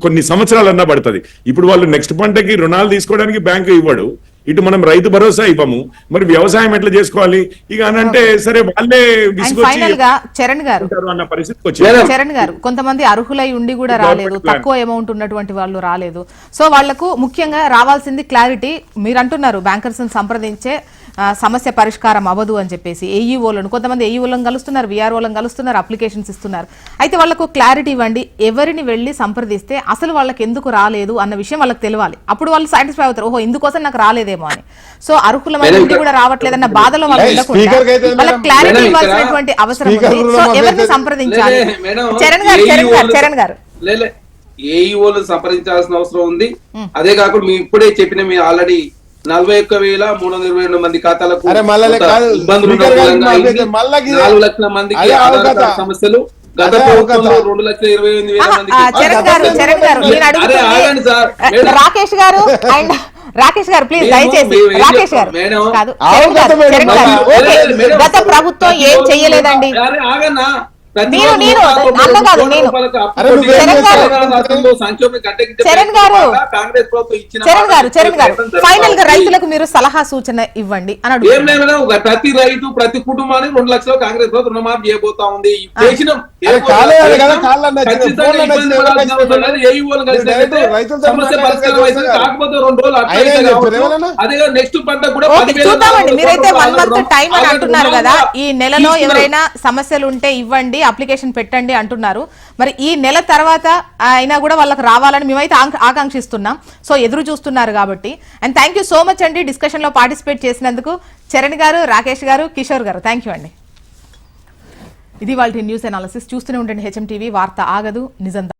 కొన్ని సంవత్సరాలన్నా పడుతుంది. ఇప్పుడు వాళ్ళు నెక్స్ట్ పంటకి రుణాలు తీసుకోవడానికి బ్యాంకు ఇవ్వడు, ఇటు మనం రైతు భరోసా ఇవ్వము, మరి వ్యవసాయం ఎట్లా చేసుకోవాలి ఇక అని అంటే సరే వాళ్ళే ఫైనల్ గా చరణ్ గారు అన్న పరిస్థితికి వచ్చారు. చరణ్ గారు కొంతమంది అర్హులై ఉండి కూడా రాలేదు, తక్కువ అమౌంట్ ఉన్నటువంటి వాళ్ళు రాలేదు. సో వాళ్లకు ముఖ్యంగా రావాల్సింది క్లారిటీ. మీరు అంటున్నారు బ్యాంకర్స్ సంప్రదించే సమస్య పరిష్కారం అవ్వదు అని చెప్పేసి. ఏఈఓలను కొంతమంది ఏఈఓలను కలుస్తున్నారు, విఆర్ఓలను కలుస్తున్నారు, అప్లికేషన్స్ ఇస్తున్నారు. అయితే వాళ్లకు క్లారిటీ ఇవ్వండి, ఎవరిని వెళ్లి సంప్రదిస్తే అసలు వాళ్ళకి ఎందుకు రాలేదు అన్న విషయం వాళ్ళకి తెలియాలి. అప్పుడు వాళ్ళు సాటిస్ఫై అవుతారు, ఓహో ఇందుకోసం నాకు రాలేదేమో అని. సో అర్హులమైన కూడా రావట్లేదన్న బాధలో వాళ్ళు ఉండకుండా వాళ్ళకి క్లారిటీ ఇవ్వాల్సినటువంటి అవసరం ఉంది. సో ఎవరిని సంప్రదించాలి? చరణ్ గారు ఏఈఓలను సంప్రదించాల్సిన అవసరం ఉంది. అదే కాకుండా మేము ఇప్పుడే చెప్పిన మీ ఆల్రెడీ 41,322 మంది ఖాతాలకు ఇబ్బందులు 4 లక్షల మందికి ఆధార్ కార్డు సమస్యలు, గత ప్రభుత్వంలో 2,28,000 మందికి. రాకేష్ గారు ప్లీజ్ దయచేసి రాకేష్ గారు కాదు గత ప్రభుత్వం ఏం చెయ్యలేదండి. ఫైనల్ గా రైతులకు మీరు సలహా సూచన ఇవ్వండి అని అడుగుతున్నారు. ప్రతి రైతు ప్రతి కుటుంబానికి 2 లక్షలు కాంగ్రెస్ ప్రభుత్వం రుణమాఫీ చేయబోతా ఉంది. కాకపోతే 2 రోజులు అదే నెక్స్ట్ పంట కూడా చూద్దామండి. మీరైతే 1 మంత్ టైం అని అంటున్నారు కదా, ఈ నెలలో ఎవరైనా సమస్యలు ఉంటే ఇవ్వండి, అప్లికేషన్ పెట్టండి అంటున్నారు. మరి ఈ నెల తర్వాత అయినా కూడా వాళ్ళకి రావాలని మేమైతే ఆకాంక్షిస్తున్నాం. సో ఎదురు చూస్తున్నారు కాబట్టి. And thank you so much అండి డిస్కషన్ లో పార్టిసిపేట్ చేసినందుకు చరణ్ గారు, రాకేష్ గారు, కిషోర్ గారు. థ్యాంక్ యూ అండి. ఇది వాళ్ళ న్యూస్ అనాలిసిస్. చూస్తూనే ఉండండి హెచ్ఎం టీవీ. వార్త ఆగదు, నిజం.